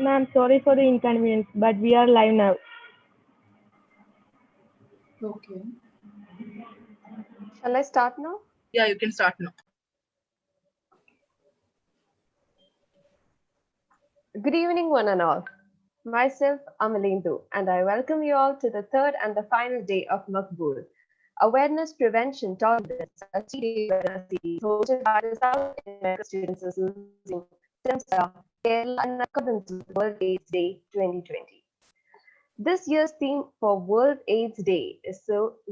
Ma'am, sorry for the inconvenience, but we are live now. Okay. Shall I start now? Yeah, you can start now. Good evening, one and all. Myself, 𝗦𝗬𝗠𝗦𝗔, and I welcome you all to the third and the final day of 𝗦𝗂𝗫𝗠𝗦𝗔, Awareness, Prevention, Tolerance, a 3-day webinar series hosted by the South Indian Students Association, STEMSA, Kerala, and accordance with World AIDS Day 2020. This year's theme for World AIDS Day is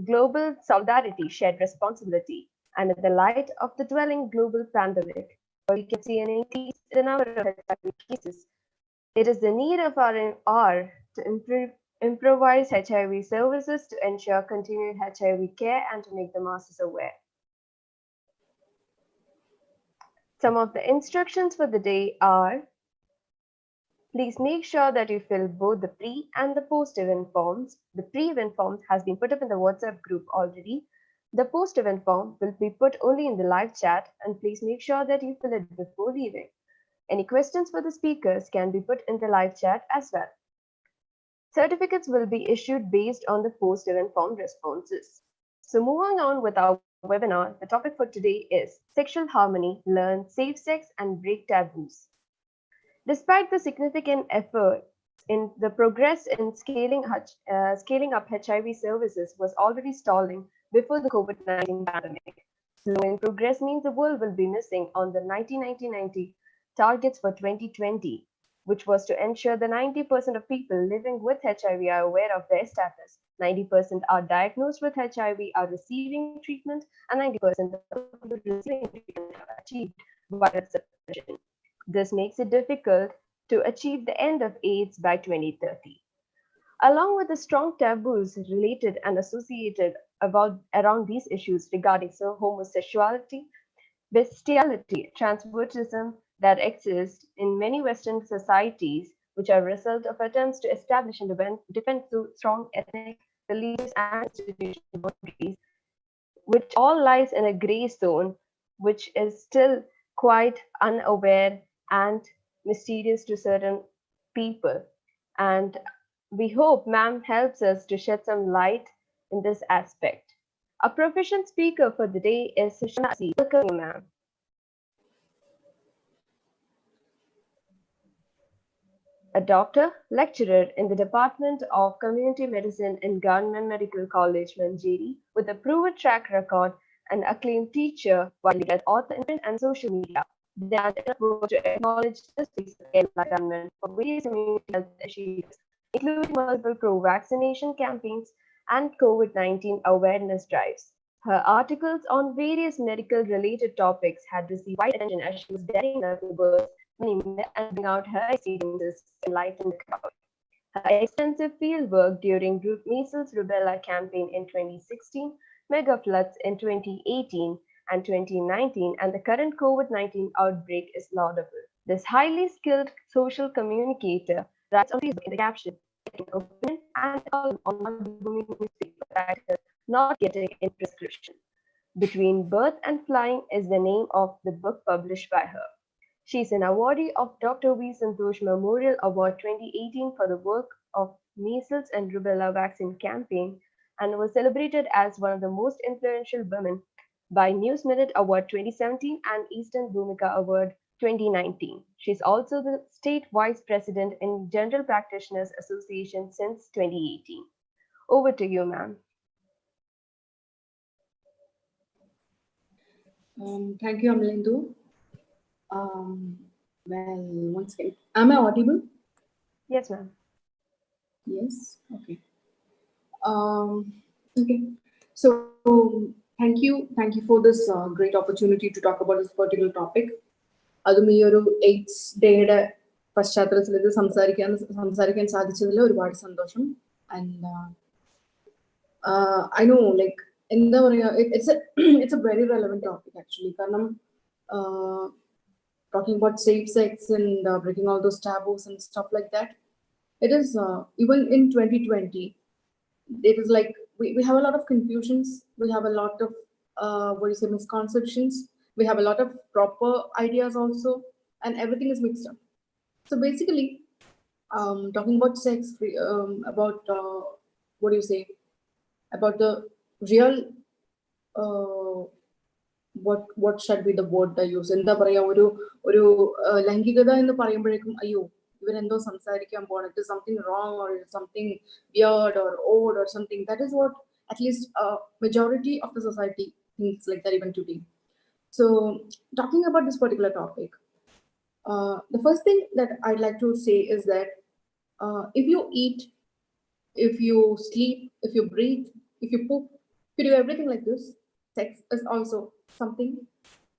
Global Solidarity, Shared Responsibility, and in the light of the dwelling global pandemic, where we can see an increase in the number of HIV cases, it is the need of our hour to improvise HIV services to ensure continued HIV care and to make the masses aware. Some of the instructions for the day are: please make sure that you fill both the pre and the post-event forms. The pre-event form has been put up in the WhatsApp group already. The post-event form will be put only in the live chat, and please make sure that you fill it before leaving. Any questions for the speakers can be put in the live chat as well. Certificates will be issued based on the post-event form responses. So moving on with our webinar, the topic for today is Sexual Harmony, Learn Safe Sex and Break Taboos. Despite the significant effort in the progress in scaling up HIV services was already stalling before the COVID-19 pandemic. Slowing progress means the world will be missing on the 1990 targets for 2020, which was to ensure that 90% of people living with HIV are aware of their status, 90% are diagnosed with HIV, are receiving treatment, and 90% of people receiving treatment have achieved virus suppression. This makes it difficult to achieve the end of AIDS by 2030. Along with the strong taboos related and associated around these issues regarding homosexuality, bestiality, transvestism that exist in many Western societies, which are a result of attempts to establish and defend through strong ethnic, religious, and institutional boundaries, which all lies in a gray zone, which is still quite unaware and mysterious to certain people. And we hope ma'am helps us to shed some light in this aspect. Our proficient speaker for the day is Sushant. Welcome you, ma'am. A doctor, lecturer in the Department of Community Medicine in Government Medical College, 𝗬𝗠𝗏, with a proven track record, an acclaimed teacher, widely read author in print and social media. They are work to acknowledge the space of Kerala government for various community health initiatives, including multiple pro-vaccination campaigns and COVID-19 awareness drives. Her articles on various medical-related topics had received wide attention as she was daring enough to burst many myths and bring out her experiences to enlighten the crowd. Her extensive field work during group measles rubella campaign in 2016, mega floods in 2018 and 2019, and the current COVID-19 outbreak is laudable. This highly skilled social communicator writes on Facebook in the caption, opinion and column on one booming newspaper titled Not Getting in Prescription. Between Birth and Flying is the name of the book published by her. She is an awardee of Dr. 𝗶𝗴𝗠𝗠𝗏 Memorial Award 2018 for the work of measles and rubella vaccine campaign and was celebrated as one of the most influential women by Newsminute Award 2017 and Eastern Bhumika Award 2019. She is also the state vice president in General Practitioners Association since 2018. Over to you, ma'am. Thank you, 𝗦𝗬𝗠𝗏. Well, once again, am I audible? Yes, ma'am. Yes. Okay. Okay. So thank you for this great opportunity to talk about this particular topic. അതും ഈ ഒരു AIDS ഡേയുടെ പശ്ചാത്തലത്തിൽ ഇത് സംസാരിക്കാൻ സാധിച്ചതിൽ ഒരുപാട് സന്തോഷം. And I know, like, എന്താ പറയാ, it's a very relevant topic actually. കാരണം talking about safe sex and breaking all those taboos and stuff like that, it is even in 2020, it is like we have a lot of confusions, we have a lot of misconceptions, we have a lot of proper ideas also, and everything is mixed up. So basically, talking about sex, about what do you say, about the real what should be the word I use? എന്താ പറയാ, ഒരു ലൈംഗികത എന്ന് പറയുമ്പോഴേക്കും അയ്യോ ഇവരെന്തോ സംസാരിക്കാൻ പോവാണ്, it is something wrong or something weird or odd or something. That is what at least majority of the society thinks like that even today. So talking about this particular topic, the first thing that I'd like to say is that if you eat, if you sleep, if you breathe, if you poop, if you do everything like this, sex is also something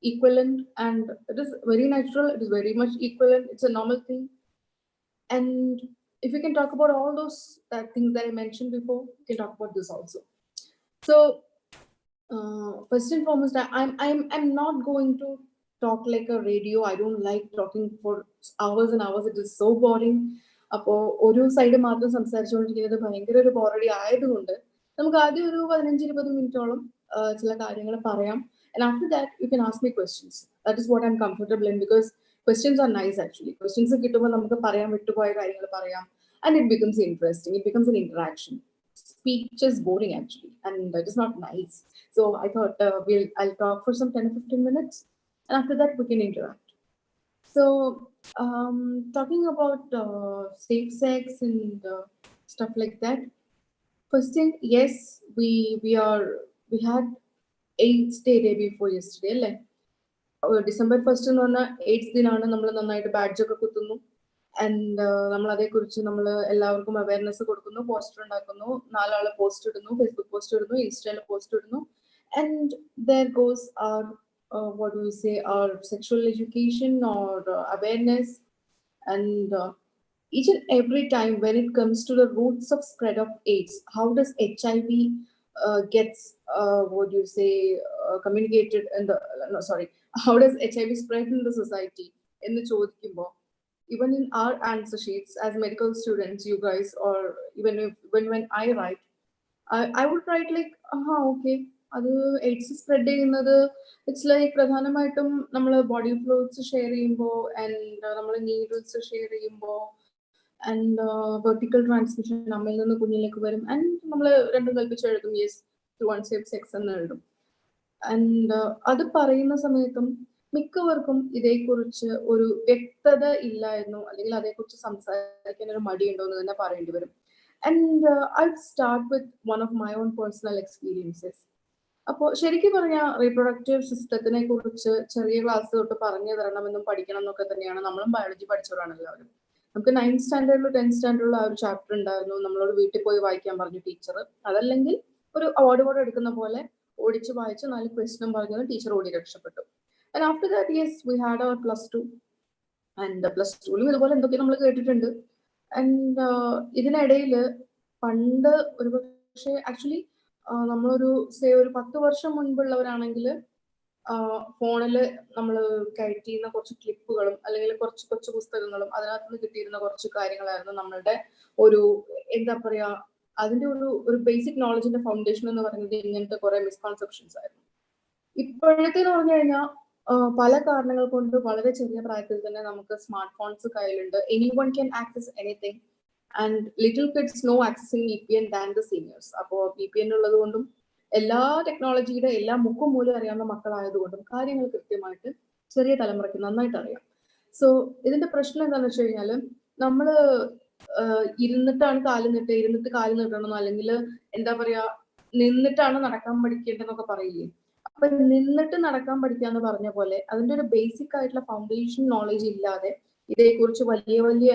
equivalent, and it is very natural, it is very much equivalent, it's a normal thing. And if we can talk about all those things that I mentioned before, we can talk about this also. So first and foremost, I'm not going to talk like a radio. I don't like talking for hours and hours. It is so boring. അപ്പോൾ ഒരു side മാത്രം സംസാരിച്ചുകൊണ്ടിരിക്കുന്നത് ഭയങ്കര ഒരു ബോറടി ആയതുകൊണ്ട് നമുക്ക് ആദ്യം ഒരു 15-20 മിനിറ്റോളം ചില കാര്യങ്ങൾ പറയാം. And after that, you can ask me questions. That is what I'm comfortable in, because questions are nice actually. Questions കിട്ടുമ്പോൾ നമുക്ക് പറയാൻ വിട്ടുപോയ കാര്യങ്ങൾ പറയാം, and it becomes interesting. It becomes an interaction. Speech is boring actually, and it is not nice. So I thought I'll talk for some 10-15 minutes, and after that we can interact. So talking about safe sex and stuff like that. First thing, yes, we had AIDS Day before yesterday, like December 1st എന്ന് പറഞ്ഞാൽ AIDS ദിനാണ്. നമ്മൾ നന്നായിട്ട് badge ഒക്കെ കുത്തുന്നു, and നമ്മൾ അതേക്കുറിച്ച് നമ്മൾ എല്ലാവർക്കും awareness കൊടുക്കുന്നു, പോസ്റ്റർ ഉണ്ടാക്കുന്നു, 4 ആള് പോസ്റ്റ് ഇടുന്നു, ഫേസ്ബുക്ക് പോസ്റ്റ് ഇടുന്നു, ഇൻസ്റ്റയിൽ പോസ്റ്റ് ഇടുന്നു, and there goes our what do we say, our sexual education or awareness. And each and every time when it comes to the roots of spread of AIDS, how does HIV gets what do you say communicated in the how does HIV spread in the society in the chodikkumbo, even in our answer sheets as medical students, you guys, or even when I write, I would write like okay, അത് AIDS spread ചെയ്യുന്നത് it's like പ്രധാനമായിട്ടും നമ്മൾ body fluids share ചെയ്യുമ്പോൾ, and നമ്മൾ needles share ചെയ്യുമ്പോൾ, and vertical transmission അമ്മയിൽ നിന്ന് കുഞ്ഞിലേക്ക് വരും, ആൻഡ് നമ്മൾ രണ്ടും കൽപ്പിച്ച് എഴുതും യെസ് ത്രൂ അൺസേഫ് സെക്സ് എന്ന് എഴുതും. ആൻഡ് അത് പറയുന്ന സമയത്തും മിക്കവർക്കും ഇതേക്കുറിച്ച് ഒരു വ്യക്തത ഇല്ലായിരുന്നു, അല്ലെങ്കിൽ അതേക്കുറിച്ച് സംസാരിക്കാൻ ഒരു മടിയുണ്ടോ എന്ന് തന്നെ പറയേണ്ടി വരും. And I'll start with one of my own personal experiences. അപ്പോൾ ശരിക്കും പറഞ്ഞാൽ റീപ്രൊഡക്റ്റീവ് സിസ്റ്റത്തിനെ കുറിച്ച് ചെറിയ ക്ലാസ് തൊട്ട് പറഞ്ഞു തരണമെന്നും പഠിക്കണം എന്നൊക്കെ തന്നെയാണ്. നമ്മളും ബയോളജി പഠിച്ചവരാണ് എല്ലാവരും. നമുക്ക് 9th സ്റ്റാൻഡേർഡിലും 10th സ്റ്റാൻഡേർഡിലും ആ ഒരു ചാപ്റ്റർ ഉണ്ടായിരുന്നു. നമ്മളോട് വീട്ടിൽ പോയി വായിക്കാൻ പറഞ്ഞു ടീച്ചർ. അതല്ലെങ്കിൽ ഒരു അവാർഡ് ബോർഡ് എടുക്കുന്ന പോലെ ഓടിച്ച് വായിച്ച് 4 ക്വസ്റ്റ്യനും പറഞ്ഞത് ടീച്ചർ ഓടി രക്ഷപ്പെട്ടു. And after that, yes, we had our +2. And +2ലും ഇതുപോലെ എന്തൊക്കെ നമ്മൾ കേട്ടിട്ടുണ്ട്. ആൻഡ് ഇതിനിടയിൽ പണ്ട് ഒരു പക്ഷേ ആക്ച്വലി നമ്മളൊരു ഒരു 10 വർഷം മുൻപുള്ളവരാണെങ്കിൽ ഫോണിൽ നമ്മൾ കയറ്റിയിരുന്ന കുറച്ച് ക്ലിപ്പുകളും അല്ലെങ്കിൽ കുറച്ച് കൊച്ചു പുസ്തകങ്ങളും അതിനകത്ത് നിന്ന് കിട്ടിയിരുന്ന കുറച്ച് കാര്യങ്ങളായിരുന്നു നമ്മളുടെ ഒരു എന്താ പറയാ, അതിന്റെ ഒരു ബേസിക് നോളജിന്റെ ഫൗണ്ടേഷൻ എന്ന് പറയുന്നത് ഇങ്ങനത്തെ കുറെ മിസ്കൺസെപ്ഷൻസ് ആയിരുന്നു. ഇപ്പോഴത്തേന്ന് പറഞ്ഞു കഴിഞ്ഞാൽ പല കാരണങ്ങൾ കൊണ്ട് വളരെ ചെറിയ പ്രായത്തിൽ തന്നെ നമുക്ക് സ്മാർട്ട് ഫോൺസ് കയ്യിലുണ്ട്. Anyone can access anything, and little kids no accessing VPN than the seniors. അപ്പോൾ VPN ഉള്ളത് കൊണ്ടും എല്ലാ ടെക്നോളജിയുടെ എല്ലാ മുക്കും മൂലം അറിയാവുന്ന മക്കളായതുകൊണ്ടും കാര്യങ്ങൾ കൃത്യമായിട്ട് ചെറിയ തലമുറയ്ക്ക് നന്നായിട്ട് അറിയാം. സോ ഇതിന്റെ പ്രശ്നം എന്താണെന്ന് വെച്ച് കഴിഞ്ഞാൽ നമ്മൾ ഇരുന്നിട്ട് കാല് നീട്ടണം, അല്ലെങ്കിൽ എന്താ പറയാ നിന്നിട്ടാണ് നടക്കാൻ പഠിക്കേണ്ടതെന്നൊക്കെ പറയില്ലേ. അപ്പൊ നിന്നിട്ട് നടക്കാൻ പഠിക്കാന്ന് പറഞ്ഞ പോലെ അതിന്റെ ഒരു ബേസിക് ആയിട്ടുള്ള ഫൗണ്ടേഷൻ നോളജ് ഇല്ലാതെ ഇതേക്കുറിച്ച് വലിയ വലിയ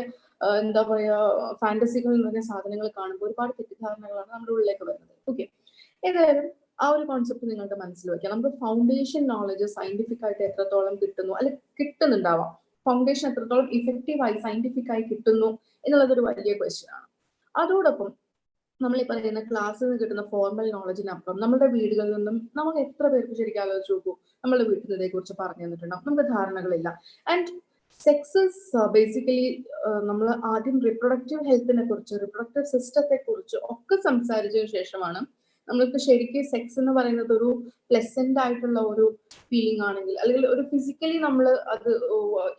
എന്താ പറയാ ഫാന്റസികൾ നിറഞ്ഞ സാധനങ്ങൾ കാണുമ്പോൾ ഒരുപാട് തെറ്റിദ്ധാരണകളാണ് നമ്മുടെ ഉള്ളിലേക്ക് വരുന്നത്. ഓക്കെ, ഏതായാലും ആ ഒരു കോൺസെപ്റ്റ് നിങ്ങൾക്ക് മനസ്സിൽ വെക്കാം. നമുക്ക് ഫൗണ്ടേഷൻ നോളജ് സയന്റിഫിക് ആയിട്ട് എത്രത്തോളം കിട്ടുന്നു, അല്ലെങ്കിൽ കിട്ടുന്നുണ്ടാവാം, ഫൗണ്ടേഷൻ എത്രത്തോളം ഇഫക്റ്റീവായി സയന്റിഫിക് ആയി കിട്ടുന്നു എന്നുള്ളതൊരു വലിയ ക്വസ്റ്റ്യൻ ആണ്. അതോടൊപ്പം നമ്മൾ ഈ പറയുന്ന ക്ലാസ്സിൽ നിന്ന് കിട്ടുന്ന ഫോർമൽ നോളജിനപ്പുറം നമ്മുടെ വീടുകളിൽ നിന്നും നമുക്ക് എത്ര പേർക്ക് ശരിക്കും ആലോചിച്ച് നോക്കൂ, നമ്മുടെ വീട്ടിൽ നിന്ന് ഇതേക്കുറിച്ച് പറഞ്ഞു തന്നിട്ടുണ്ടാവും, നമുക്ക് ധാരണകളില്ല. ആൻഡ് സെക്സ് ബേസിക്കലി നമ്മൾ ആദ്യം റിപ്രൊഡക്റ്റീവ് ഹെൽത്തിനെ കുറിച്ച്, റിപ്രൊഡക്റ്റീവ് സിസ്റ്റത്തെ കുറിച്ച് ഒക്കെ സംസാരിച്ചതിന് ശേഷമാണ് നമ്മളിപ്പോൾ ശരിക്കും സെക്സ് എന്ന് പറയുന്നത് ഒരു പ്ലസന്റ് ആയിട്ടുള്ള ഒരു ഫീലിംഗ് ആണെങ്കിൽ, അല്ലെങ്കിൽ ഒരു ഫിസിക്കലി നമ്മൾ അത്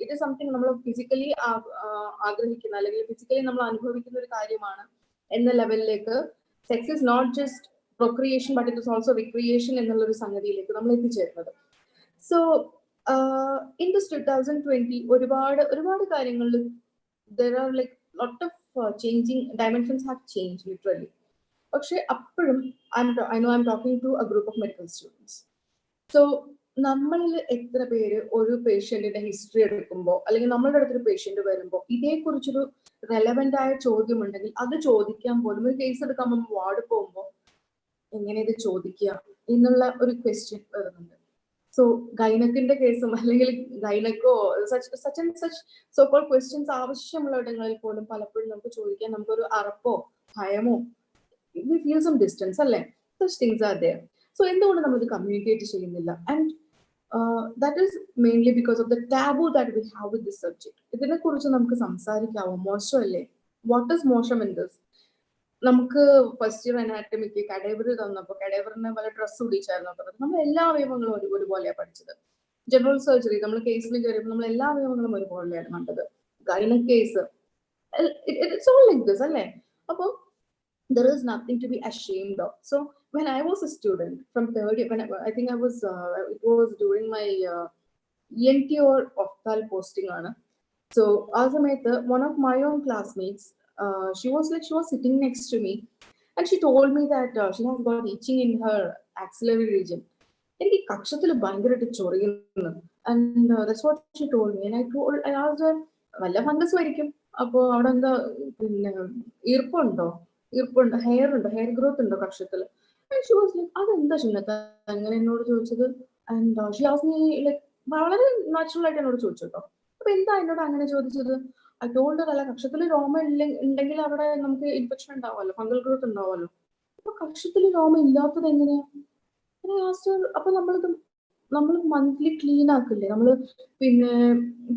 ഇത് സംതിങ് നമ്മൾ ഫിസിക്കലി ആഗ്രഹിക്കുന്ന അല്ലെങ്കിൽ ഫിസിക്കലി നമ്മൾ അനുഭവിക്കുന്ന ഒരു കാര്യമാണ് എന്ന ലെവലിലേക്ക് sex is not just procreation but it is also recreation എന്നുള്ള ഒരു സംഗതിയിലേക്ക് നമ്മൾ എത്തിച്ചേരുന്നത്. സോ ഇൻ ദിസ് 2020 ഒരുപാട് കാര്യങ്ങളിൽ there are like lot of changing dimensions have changed literally. പക്ഷെ അപ്പോഴും I know I'm talking to a group of medical students. So നമ്മളിൽ എത്ര പേര് ഒരു പേഷ്യന്റിന്റെ ഹിസ്റ്ററി എടുക്കുമ്പോൾ അല്ലെങ്കിൽ നമ്മളുടെ അടുത്തൊരു പേഷ്യന്റ് വരുമ്പോൾ ഇതേക്കുറിച്ചൊരു റെലവെന്റ് ആയ ചോദ്യം ഉണ്ടെങ്കിൽ അത് ചോദിക്കാൻ പോലും, ഒരു കേസ് എടുക്കാൻ പോകുമ്പോൾ വാർഡ് പോകുമ്പോൾ എങ്ങനെ ഇത് ചോദിക്കുക എന്നുള്ള ഒരു ക്വസ്റ്റ്യൻ വരുന്നുണ്ട്. സോ ഗൈനക്കിന്റെ കേസും അല്ലെങ്കിൽ ഗൈനക്കോ such and such so call questions ആവശ്യമുള്ള ഇടങ്ങളിൽ പോലും പലപ്പോഴും നമുക്ക് ചോദിക്കാൻ നമുക്കൊരു അറപ്പോ ഭയമോ, we feel some distance അല്ലേ? such things are there. So എന്തുകൊണ്ട് നമ്മൾ ഇത് കമ്മ്യൂണിക്കേറ്റ് ചെയ്യുന്നില്ല? And that is mainly because of the taboo that we have with this subject. ഇതിനെ കുറിച്ച് നമുക്ക് സംസാരിക്കാവോ? മോശമല്ലേ? What is മോശം in this? നമുക്ക് ഫസ്റ്റ് ഇയർ അനാറ്റമിക്ക് കടേവർ തന്നപ്പോൾ കടേവറിനെ പോലെ ഡ്രസ്സ് ഉടിച്ചായിരുന്നു പറഞ്ഞത്. നമ്മൾ എല്ലാ അവയവങ്ങളും ഒരുപോലെയാണ് പഠിച്ചത്. ജനറൽ സർജറി നമ്മൾ കേസിൽ കയറിയപ്പോൾ നമ്മൾ എല്ലാ അവയവങ്ങളും ഒരുപോലെയാണ് കണ്ടത്. Gynaec case it's all like this അല്ലേ? അപ്പോൾ there is nothing to be ashamed of. So when I was a student from third year, when I think I was it was during my ENT or opthal posting on. So as a method, one of my own classmates, she was sitting next to me and she told me that she has got itching in her axillary region. എനിക്ക് കക്ഷത്തിൽ ഭയങ്കരമായിട്ട് ചൊറിയുന്നു. And that's what she told me. And I asked her, വല്ല fungus ആയിരിക്കും, അപ്പോൾ അവിടെ എന്താ പിന്നെ ഈർപ്പുണ്ടോ, hair ഉണ്ടോ, hair growth ഉണ്ടോ കക്ഷത്തിൽ? ഷി വാസ് ലൈക്ക് അതെന്താ ചിന്നത്ത അങ്ങനെ എന്നോട് ചോദിച്ചത്? And she asked me like വളരെ നാച്ചുറൽ ആയിട്ട് എന്നോട് ചോദിച്ചു കേട്ടോ. അപ്പൊ എന്താ എന്നോട് അങ്ങനെ ചോദിച്ചത്? ഐ ടോൾഡ് ഹർ, അല്ല കക്ഷത്തിൽ രോമ ഉണ്ടെങ്കിൽ അവിടെ നമുക്ക് ഇൻഫെക്ഷൻ ഉണ്ടാവുമല്ലോ, ഫംഗൽ ഗ്രോത്ത് ഉണ്ടാവുമല്ലോ. അപ്പൊ കക്ഷത്തിൽ രോമ ഇല്ലാത്തത് എങ്ങനെയാ? അപ്പൊ നമ്മൾ മന്ത്ലി ക്ലീൻ ആക്കില്ലേ, നമ്മൾ പിന്നെ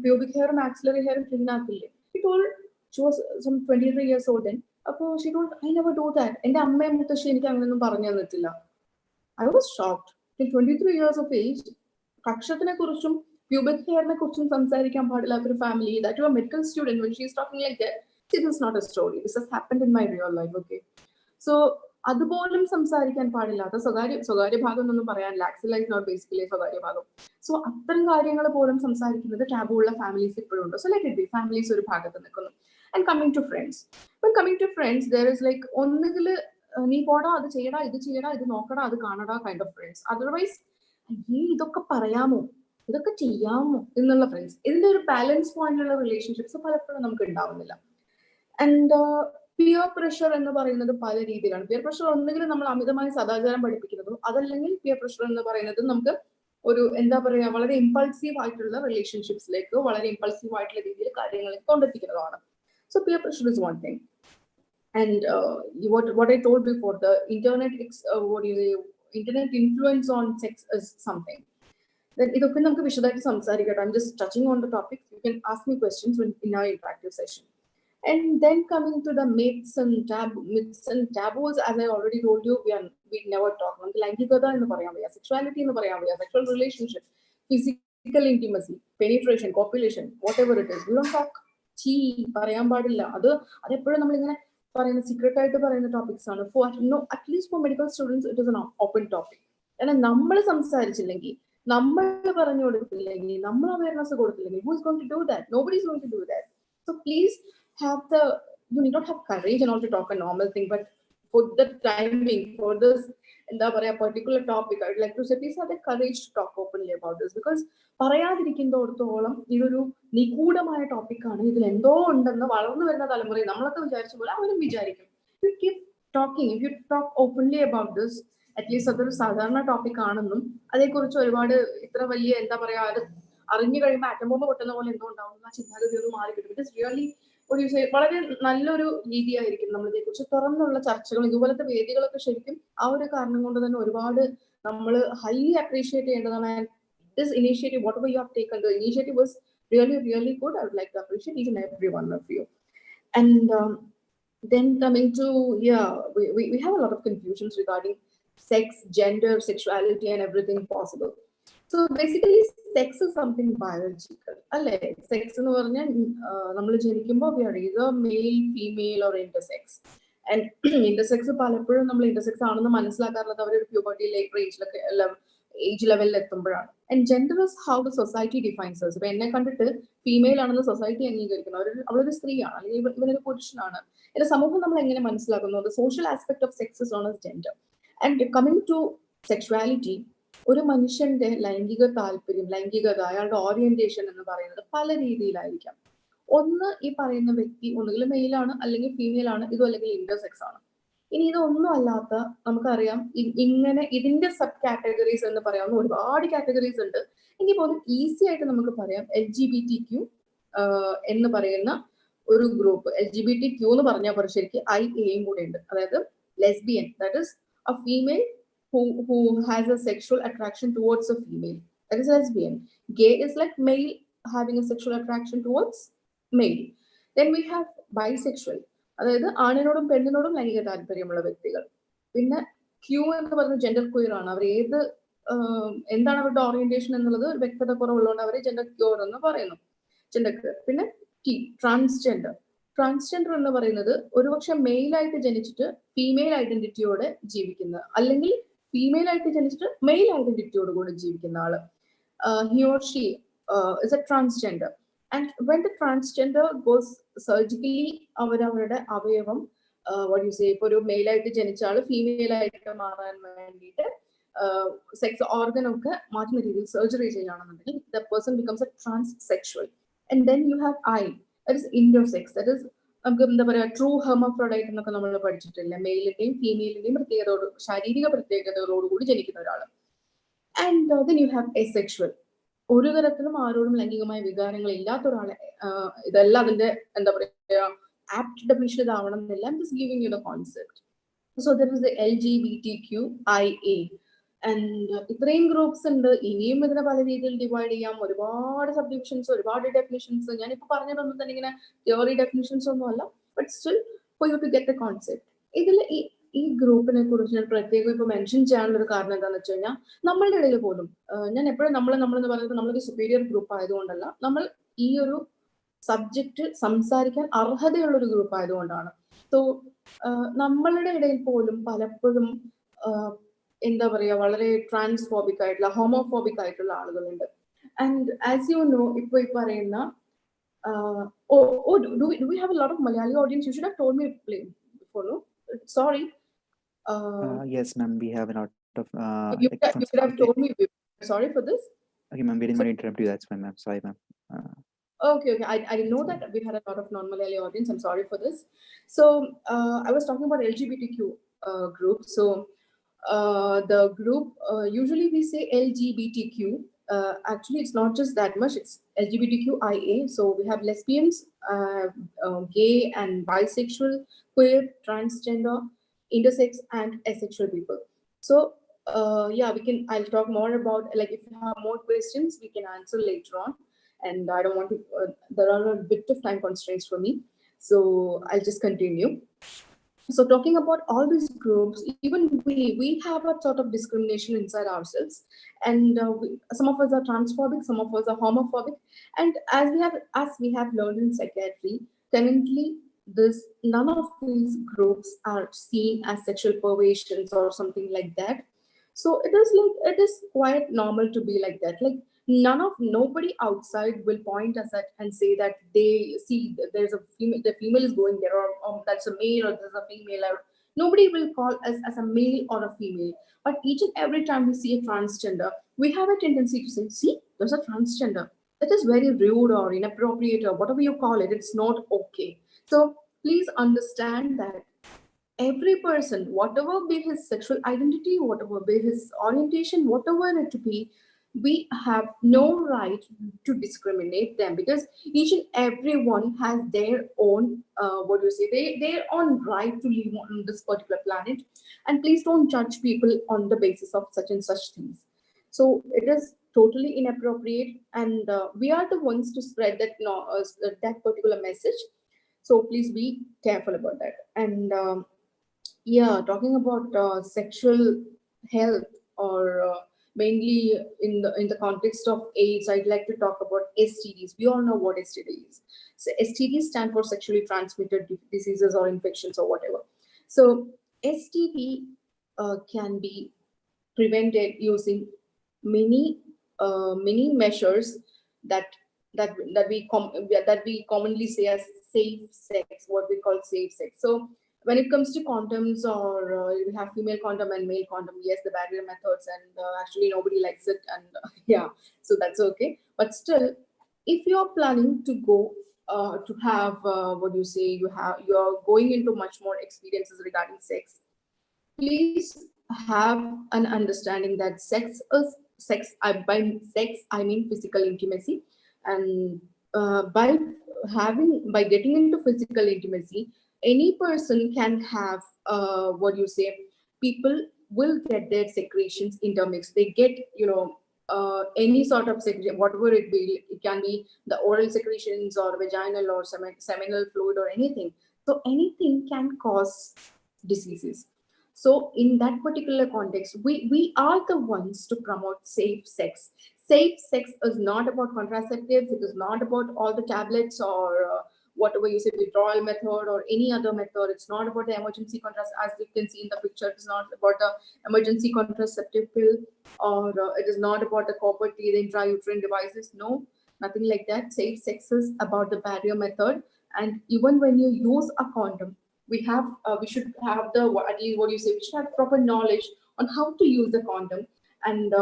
പ്യൂബിക് ഹെയറും ആക്സിലറി ഹെയറും ക്ലീൻ ആക്കില്ലേ? She told she was some 23 years old then. അപ്പോൾ she told I never do that. എൻ്റെ അമ്മയും മുത്തശ്ശി എനിക്ക് അങ്ങനെയൊന്നും പറഞ്ഞു തന്നിട്ടില്ല. I was shocked. 23 years of age കക്ഷത്തിനെ കുറിച്ചും പ്യൂബിക് ഹെയറിനെ കുറിച്ചും സംസാരിക്കാൻ പാടില്ലാത്തൊരു family, that you are medical student, when she is talking like that, this is not a story, this has happened in my real life. Okay, so അതുപോലും സംസാരിക്കാൻ പാടില്ലാത്ത സ്വകാര്യ ഭാഗം എന്നൊന്നും പറയാനില്ല. ആക്സിലൈസ് നോട്ട് ബേസിക്കലി സ്വകാര്യ ഭാഗം. സോ അത്തരം കാര്യങ്ങൾ പോലും സംസാരിക്കുന്നത് ടാബു ഉള്ള ഫാമിലീസ് ഇപ്പോഴും ഉണ്ട്. So let it be, families ഒരു ഭാഗത്ത് നിൽക്കുന്നു. And coming to friends, there is like ഒന്നുകിൽ നീ പോടാ, അത് ചെയ്യടാ, ഇത് ചെയ്യടാ, ഇത് നോക്കടാ, അത് കാണടാ കൈൻഡ് ഓഫ് ഫ്രണ്ട്സ്. അതർവൈസ് ഇതൊക്കെ പറയാമോ, ഇതൊക്കെ ചെയ്യാമോ എന്നുള്ള ഫ്രണ്ട്സ്. ഇതിന്റെ ഒരു ബാലൻസ് പോയിന്റുള്ള റിലേഷൻഷിപ്സ് പലപ്പോഴും നമുക്ക് ഉണ്ടാവുന്നില്ല. ആൻഡ് പിയർ പ്രഷർ എന്ന് പറയുന്നത് പല രീതിയിലാണ്. പിയർ പ്രഷർ ഒന്നുകിൽ നമ്മൾ അമിതമായി സദാചാരം പഠിപ്പിക്കുന്നതും, അതല്ലെങ്കിൽ പിയർ പ്രഷർ എന്ന് പറയുന്നത് നമുക്ക് ഒരു എന്താ പറയാ വളരെ ഇമ്പൾസീവ് ആയിട്ടുള്ള റിലേഷൻഷിപ്സിലേക്ക് വളരെ ഇമ്പൾസീവ് ആയിട്ടുള്ള രീതിയിൽ കാര്യങ്ങളിലേക്ക് കൊണ്ടെത്തിക്കുന്നതാണ്. So peer pressure is one thing, and what I told before, the internet influence on sex is something. Then idokke namukku vishadayitte samsarikkatte. I'm just touching on the topic. You can ask me questions in our interactive session. And then coming to the myths and taboos, as I already told you, we never talk. Namukku laingikada ennu parayan vaya, sexuality ennu parayan vaya, sexual relationship, physical intimacy, penetration, copulation, whatever it is, we don't talk. പറയാൻ പാടില്ല. അതെപ്പോഴും നമ്മളിങ്ങനെ പറയുന്ന secret ആയിട്ട് പറയുന്ന topics ആണ്. At least four medical students it is an open topic. കാരണം നമ്മൾ സംസാരിച്ചില്ലെങ്കിൽ, നമ്മൾ പറഞ്ഞു കൊടുത്തില്ലെങ്കിൽ, നമ്മൾ അവയർനെസ് കൊടുത്തില്ലെങ്കിൽ, who is going to do that? Nobody is going to do that. So please you need not have courage and all to talk a normal thing, but for the time being, for this എന്താ പറയാ particular topic, I would like to say please have the courage to talk openly about this, because പറയാതിരിക്കുന്നിടത്തോളം ഇതൊരു നിഗൂഢമായ ടോപ്പിക്കാണ്, ഇതിൽ എന്തോ ഉണ്ടെന്ന് വളർന്നു വരുന്ന തലമുറയിൽ നമ്മളൊക്കെ വിചാരിച്ച പോലെ അവരും വിചാരിക്കും. You keep talking, if you talk openly about this, at least അതൊരു സാധാരണ ടോപ്പിക് ആണെന്നും അതേക്കുറിച്ച് ഒരുപാട് ഇത്ര വലിയ എന്താ പറയാ അത് അറിഞ്ഞു കഴിയുമ്പോൾ ആറ്റം ബോംബ് പൊട്ടുന്ന പോലെ എന്തോ ഉണ്ടാവും ആ ചിന്താഗതി ഒന്ന് മാറി കിട്ടും. ഇറ്റ് ഇസ് റിയലി വളരെ നല്ലൊരു രീതിയായിരിക്കും നമ്മൾ ഇതേക്കുറിച്ച് തുറന്നുള്ള ചർച്ചകൾ, ഇതുപോലത്തെ വേദികളൊക്കെ ശരിക്കും ആ ഒരു കാരണം കൊണ്ട് തന്നെ ഒരുപാട് നമ്മൾ ഹൈലി അപ്രീഷിയേറ്റ് ചെയ്യേണ്ടതാണ്. This initiative, whatever you have taken, the initiative was really, really good. I would like to appreciate each and every one of you. And then coming to, we have a lot of confusions regarding sex, gender, sexuality, and everything possible. So basically, sex is something biological. Sex in we are either male, female, or intersex. And intersex intersex puberty, age level. And gender is how the society defines us. When I female and the society the social aspect of sex is known as gender. And coming to sexuality, ഒരു മനുഷ്യന്റെ ലൈംഗിക താല്പര്യം, ലൈംഗികത, അയാളുടെ orientation എന്ന് പറയുന്നത് പല രീതിയിലായിരിക്കാം. ഒന്ന് ഈ പറയുന്ന വ്യക്തി ഒന്നുകിൽ മെയിൽ ആണ്, അല്ലെങ്കിൽ ഫീമെയിൽ ആണ്, ഇതും അല്ലെങ്കിൽ ഇന്റർസെക്സ് ആണ്. ഇനി ഇതൊന്നും അല്ലാത്ത നമുക്കറിയാം ഇങ്ങനെ ഇതിന്റെ സബ് കാറ്റഗറീസ് എന്ന് പറയാവുന്ന ഒരുപാട് കാറ്റഗറീസ് ഉണ്ട്. എങ്കിൽ പോലും ഈസി ആയിട്ട് നമുക്ക് പറയാം LGBTQ എന്ന് പറയുന്ന ഒരു ഗ്രൂപ്പ്. LGBTQ എന്ന് പറഞ്ഞാൽ പോലെ ശരിക്കും IA കൂടെ ഉണ്ട്. അതായത് lesbian, that is a female who has a sexual attraction towards a female. That is lesbian. Gay is like male having a sexual attraction towards male. Then we have bisexual. അതായത് ആണിനോടും പെണ്ണിനോടും ലൈംഗിക താല്പര്യമുള്ള വ്യക്തികൾ. പിന്നെ Q എന്ന് പറയുന്നത് gender choir ആണ്. അവർ എന്താണ് അവരുടെ ഓറിയന്റേഷൻ എന്നുള്ളത് വ്യക്തത കുറവുള്ളതുകൊണ്ട് അവരെ ജെൻഡർ ക്യൂർ എന്ന് പറയുന്നു. Gender queer. പിന്നെ T, ട്രാൻസ്ജെൻഡർ. ട്രാൻസ്ജെൻഡർ എന്ന് പറയുന്നത് ഒരുപക്ഷെ മെയിൽ ആയിട്ട് ജനിച്ചിട്ട് ഫീമെയിൽ ഐഡന്റിറ്റിയോടെ ജീവിക്കുന്ന, അല്ലെങ്കിൽ ഫീമെയിൽ ആയിട്ട് ജനിച്ചിട്ട് മെയിൽ ഐഡന്റിറ്റിയോട് കൂടി ജീവിക്കുന്ന ആള്. He or she is a transgender. And when the transgender goes surgically, അവരവരുടെ അവയവം what you say, ഇപ്പോൾ ഒരു മെയിൽ ആയിട്ട് ജനിച്ച ആള് ഫീമെയിൽ ആയിട്ട് മാറാൻ വേണ്ടിയിട്ട് സെക്സ് ഓർഗൻ ഒക്കെ മാറ്റുന്ന രീതിയിൽ സർജറി ചെയ്യുകയാണെന്നുണ്ടെങ്കിൽ the person becomes a transsexual. And then you have I, that is intersex. That is നമുക്ക് എന്താ പറയുക, ട്രൂ ഹെർമഫ്രോഡൈറ്റ് എന്നൊക്കെ നമ്മൾ പഠിച്ചിട്ടില്ല. മെയിലിന്റെയും ഫീമെയിലിന്റെയും പ്രത്യേകതയോട്, ശാരീരിക പ്രത്യേകതകളോടുകൂടി ജനിക്കുന്ന ഒരാൾ. And then you have asexual. ഒരു തരത്തിലും ആരോടും ലൈംഗികമായ വികാരങ്ങൾ ഇല്ലാത്ത ഒരാളെ. ഇതെല്ലാം അതിന്റെ എന്താ പറയുക ആപ്റ്റ് ഡെഫിനിഷൻ ഇതാവണം എന്നില്ല. I am just giving you the concept. So there is the LGBTQIA. And ഇത്രയും ഗ്രൂപ്പ്സ് ഉണ്ട്. ഇനിയും ഇതിനെ പല രീതിയിൽ ഡിവൈഡ് ചെയ്യാം. ഒരുപാട് സബ് ഡിവിഷൻസ്, ഒരുപാട് ഡെഫിനിഷൻസ്. ഞാനിപ്പോൾ പറഞ്ഞതൊന്നും തന്നെ ഇങ്ങനെ തിയറി ഡെഫിനിഷൻസ് ഒന്നും അല്ല, but still for you to get the concept. ഇതിൽ ഈ ഗ്രൂപ്പിനെ കുറിച്ച് ഞാൻ പ്രത്യേകം ഇപ്പൊ മെൻഷൻ ചെയ്യാനുള്ള ഒരു കാരണം എന്താണെന്ന് വെച്ച് കഴിഞ്ഞാൽ, നമ്മളുടെ ഇടയിൽ പോലും ഞാൻ എപ്പോഴും നമ്മളെന്ന് പറയുന്നത് നമ്മളൊരു സുപ്പീരിയർ ഗ്രൂപ്പ് ആയതുകൊണ്ടല്ല, നമ്മൾ ഈ ഒരു സബ്ജക്റ്റ് സംസാരിക്കാൻ അർഹതയുള്ള ഒരു ഗ്രൂപ്പ് ആയതുകൊണ്ടാണ്. സോ നമ്മളുടെ ഇടയിൽ പോലും പലപ്പോഴും എന്താ പറയുക, വളരെ ട്രാൻസ്ഫോബിക് ആയിട്ടുള്ള, ഹോമോഫോബിക് ആയിട്ടുള്ള ആളുകളുണ്ട്. ആൻഡ് ആസ് യു നോ, ഇപ്പൊ ഈ പറയുന്ന do we have a lot of Malayali audience? You should have told me before, no? Sorry. Yes, ma'am, we have a lot of you could have told me before. Sorry for this. Okay, ma'am, we didn't want to interrupt you, that's fine, ma'am. Sorry, ma'am. Okay. I didn't know that we had a lot of non-Malayali audience. I'm sorry for this. So I was talking about LGBTQ group. So the group, usually we say LGBTQ. Actually, it's not just that much. It's LGBTQIA. So we have lesbians, gay and bisexual, queer, transgender, intersex, and asexual people. So yeah, I'll talk more about, like, if you have more questions, we can answer later on. And I don't want to, there are a bit of time constraints for me. So I'll just continue. So talking about all these groups, even we have a sort of discrimination inside ourselves. And some of us are transphobic, some of us are homophobic. And as we have learned in psychiatry, currently none of these groups are seen as sexual perversions or something like that. So it is quite normal to be like that. Like nobody outside will point us at and say that they see there's a female, the female is going there, or that's a male, or there's a female. Or nobody will call us as a male or a female. But each and every time we see a transgender, we have a tendency to say, see, there's a transgender. That is very rude or inappropriate or whatever you call it. It's not okay. So please understand that every person, whatever be his sexual identity, whatever be his orientation, whatever it be, we have no right to discriminate them, because each and everyone has their own their own right to live on this particular planet. And please don't judge people on the basis of such and such things. So it is totally inappropriate, and we are the ones to spread that particular message. So please be careful about that. And yeah, talking about sexual health, or mainly in the context of AIDS, I'd like to talk about STDs. We all know what STD is. So STDs stand for sexually transmitted diseases or infections or whatever. So STD can be prevented using many measures that that we commonly say as safe sex, what we call safe sex. So when it comes to condoms, or you have female condom and male condom, yes, the barrier methods, and actually nobody likes it, and yeah, so that's okay. But still, if you're planning to go to have what do you say, you're going into much more experiences regarding sex, please have an understanding that sex is sex. By sex, I mean physical intimacy, and by getting into physical intimacy, any person can have what do you say. People will get their secretions intermixed. They get, any sort of secretion, whatever it be. It can be the oral secretions or vaginal or seminal fluid or anything. So anything can cause diseases. So in that particular context, we are the ones to promote safe sex. Safe sex is not about contraceptives. It is not about all the tablets or whatever you say, withdrawal method or any other method. It's not about the emergency contraceptive, as you can see in the picture. It's not about the emergency contraceptive pill, or it is not about the copper T, the intrauterine devices. No, nothing like that. Safe sex is about the barrier method. And even when you use a condom, we should have the, at least what you say, we should have proper knowledge on how to use the condom, and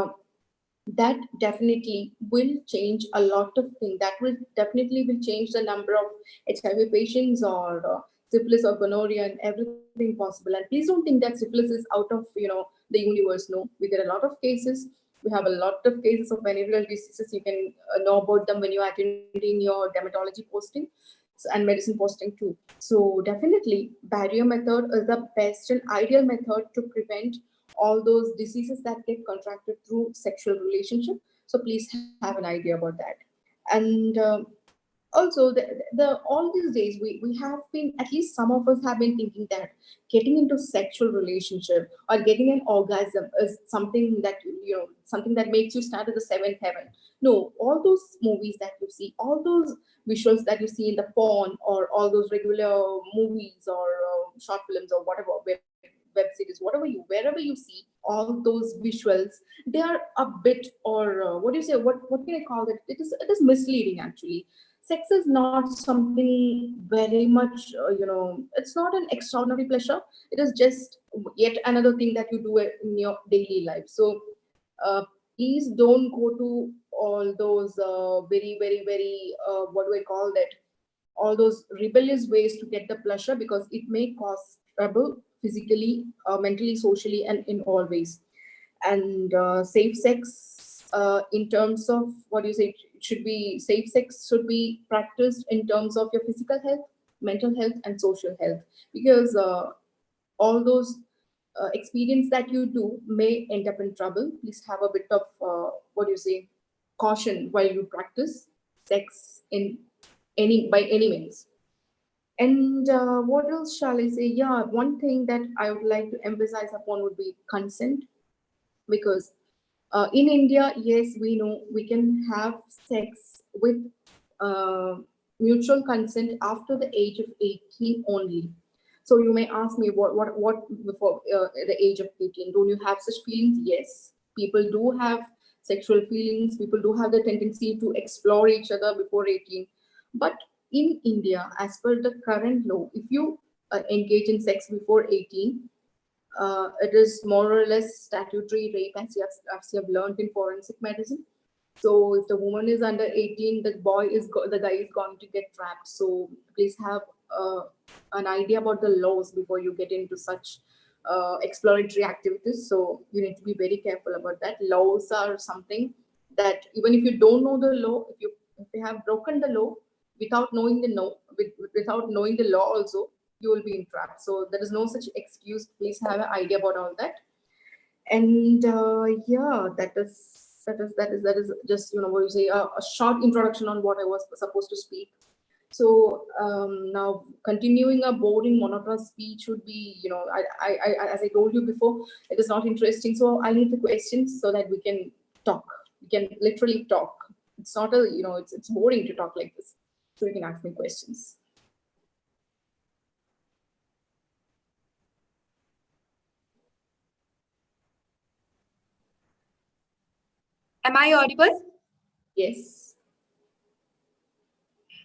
that definitely will change a lot of things. That will definitely will change the number of HIV patients, or syphilis or gonorrhea and everything possible. And please don't think that syphilis is out of the universe. No, we get a lot of cases. We have a lot of cases of venereal diseases. You can know about them when you are attending your dermatology posting, and medicine posting too. So definitely barrier method is the best and ideal method to prevent all those diseases that get contracted through sexual relationship. So please have an idea about that. And also the all these days we have been, at least some of us have been thinking that getting into sexual relationship or getting an orgasm is something that something that makes you stand at the seventh heaven. No, all those movies that you see, all those visuals that you see in the porn, or all those regular movies or short films or whatever, web series, wherever you see all those visuals, they are a bit, or what do you say, what can I call it, it is misleading actually. Sex is not something very much it's not an extraordinary pleasure. It is just yet another thing that you do in your daily life. So please don't go to all those very what do I call that, all those rebellious ways to get the pleasure, because it may cause trouble physically, mentally, socially, and in all ways. And safe sex, in terms of what do you say, it should be, safe sex should be practiced in terms of your physical health, mental health, and social health, because all those experience that you do may end up in trouble. Please have a bit of what do you say, caution while you practice sex in by any means. And what else shall I say? Yeah, one thing that I would like to emphasize upon would be consent, because in India, yes, we know we can have sex with uh, mutual consent after the age of 18 only. So you may ask me, what before the age of 18? Don't you have such feelings? Yes, people do have sexual feelings. People do have the tendency to explore each other before 18. But in India, as per the current law, if you engage in sex before 18, it is more or less statutory rape, as you have learned in forensic medicine. So if the woman is under 18, the guy is going to get trapped. So please have an idea about the laws before you get into such exploratory activities. So you need to be very careful about that. Laws are something that even if you don't know the law, if you have broken the law without knowing without knowing the law also, you will be entrapped. So there is no such excuse. Please have an idea about all that. And yeah, that is just what you say, a short introduction on what I was supposed to speak. So now continuing a boring monotonous speech would be, as I told you before, it is not interesting. So I need the questions so that we can talk. We can literally talk. It's not a, it's boring to talk like this. So you can ask me questions. Am I audible? Yes.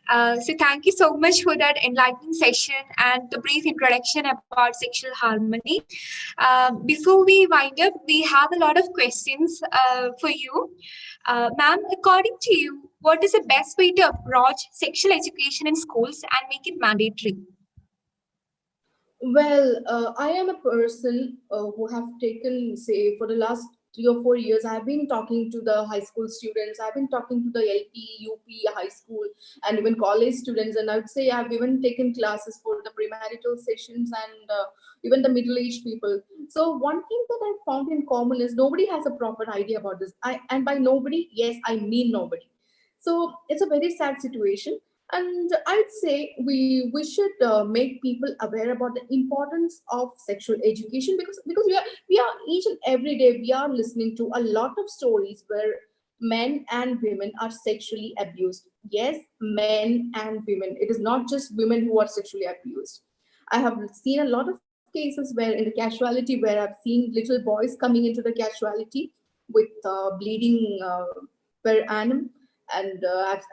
So thank you so much for that enlightening session and the brief introduction about sexual harmony. Before we wind up, we have a lot of questions for you. Ma'am, according to you, what is the best way to approach sexual education in schools and make it mandatory? Well, I am a person who have taken, say, for the last 3 or 4 years, I've been talking to the high school students. I've been talking to the LP, UP, high school, and even college students. And I would say I've even taken classes for the premarital sessions and even the middle-aged people. So one thing that I found in common is nobody has a proper idea about this. And by nobody, yes, I mean nobody. So it's a very sad situation. And I'd say we should make people aware about the importance of sexual education, because we are each and every day we are listening to a lot of stories where men and women are sexually abused. Yes, men and women. It is not just women who are sexually abused. I have seen a lot of cases where in the casualty where I've seen little boys coming into the casualty with bleeding per annum, and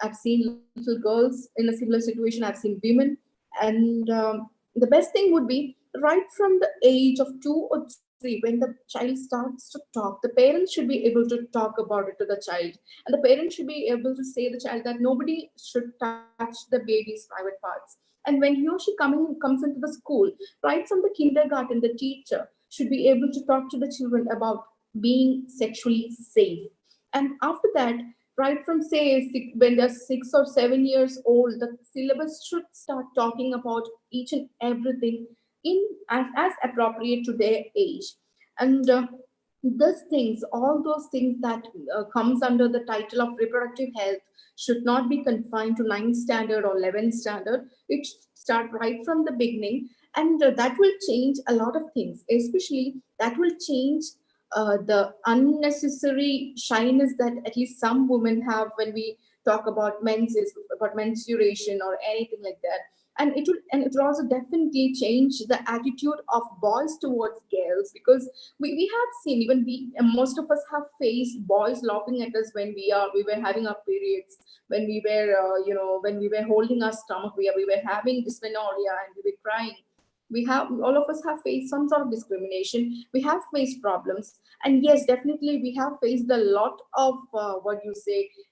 I've seen little girls in a similar situation. I've seen women, and the best thing would be right from the age of 2 or 3, when the child starts to talk, the parents should be able to talk about it to the child, and the parents should be able to say to the child that nobody should touch the baby's private parts. And when he or she comes into the school, right from the kindergarten, the teacher should be able to talk to the children about being sexually safe. And after that, right from say when they're 6 or 7 years old, the syllabus should start talking about each and everything in as appropriate to their age. And those things, all those things that comes under the title of reproductive health should not be confined to 9th standard or 11th standard. It should start right from the beginning, and that will change a lot of things. Especially that will change the unnecessary shyness that at least some women have when we talk about about menstruation or anything like that. And it will also definitely change the attitude of boys towards girls, because we have seen, even most of us have faced boys laughing at us when we were having our periods, when we were when we were holding our stomach, we were having dysmenorrhea and we were crying. All of us have faced some sort of discrimination. We have faced problems, and yes, definitely we have faced a lot of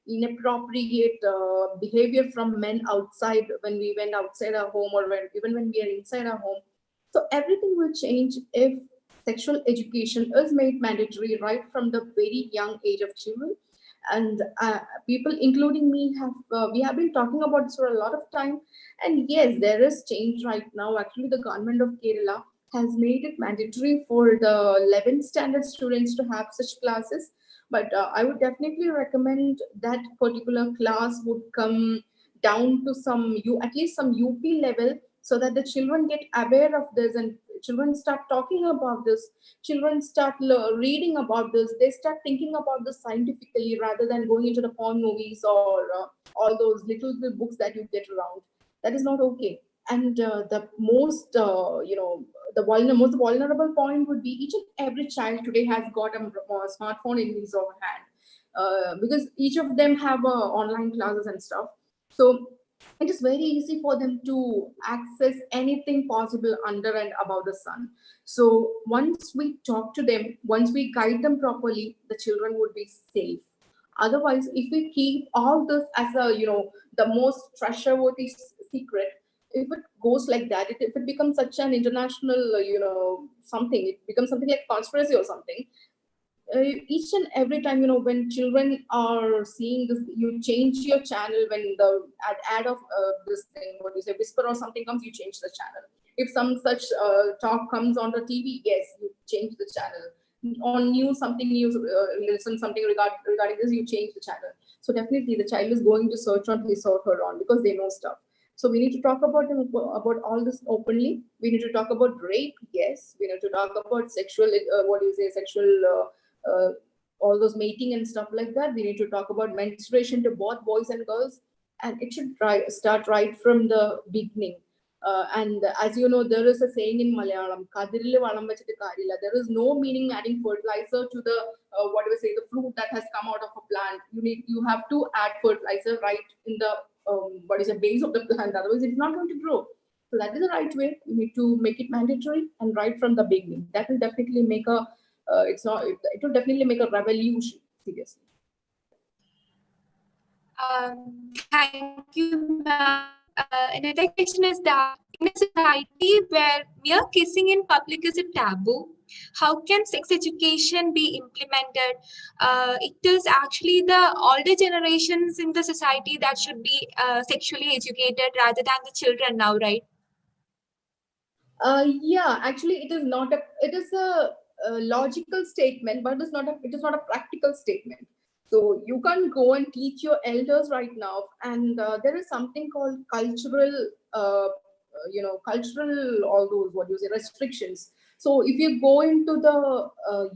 inappropriate behavior from men outside, when we went outside our home, or even when we are inside our home. So everything will change if sexual education is made mandatory right from the very young age of children. And people, including me, we have been talking about this for a lot of time. And yes, there is change right now. Actually, the government of Kerala has made it mandatory for the 11th standard students to have such classes. But I would definitely recommend that particular class would come down to at least some UP level, so that the children get aware of this, and children start talking about this. Children start reading about this. They start thinking about this scientifically, rather than going into the porn movies or all those little books that you get around. That is not okay. And the most most vulnerable point would be each and every child today has got a smartphone in his or her hand, because each of them have online classes and stuff. So it is very easy for them to access anything possible under and above the sun. So once we talk to them, once we guide them properly, the children would be safe. Otherwise, if we keep all this as the most trustworthy secret, if it goes like that, if it becomes such an international something, it becomes something like conspiracy or something. Each and every time, when children are seeing this, you change your channel. When the ad of this thing, what you say, whisper or something comes, you change the channel. If some such talk comes on the TV, yes, you change the channel. On news, something news, listen something regarding this, you change the channel. So definitely the child is going to search on his or her own, because they know stuff. So we need to talk about all this openly. We need to talk about rape, yes. We need to talk about sexual, all those mating and stuff like that. We need to talk about menstruation to both boys and girls, and it should start right from the beginning. And as you know, there is a saying in Malayalam, "Kadiril valam vechittu kariyilla." There is no meaning adding fertilizer to the the fruit that has come out of a plant. You have to add fertilizer right in the base of the plant. Otherwise, it's not going to grow. So that is the right way. You need to make it mandatory and right from the beginning. That will definitely make a it will definitely make a revolution. Seriously. Thank you, ma'am. Another question is that in a society where mere kissing in public is a taboo, how can sex education be implemented? It is actually the older generations in the society that should be sexually educated rather than the children now, right? Yeah, actually, it is not a. It is a logical statement, but it is not a practical statement. So you can't go and teach your elders right now, and there is something called cultural, cultural all those restrictions. So if you go into the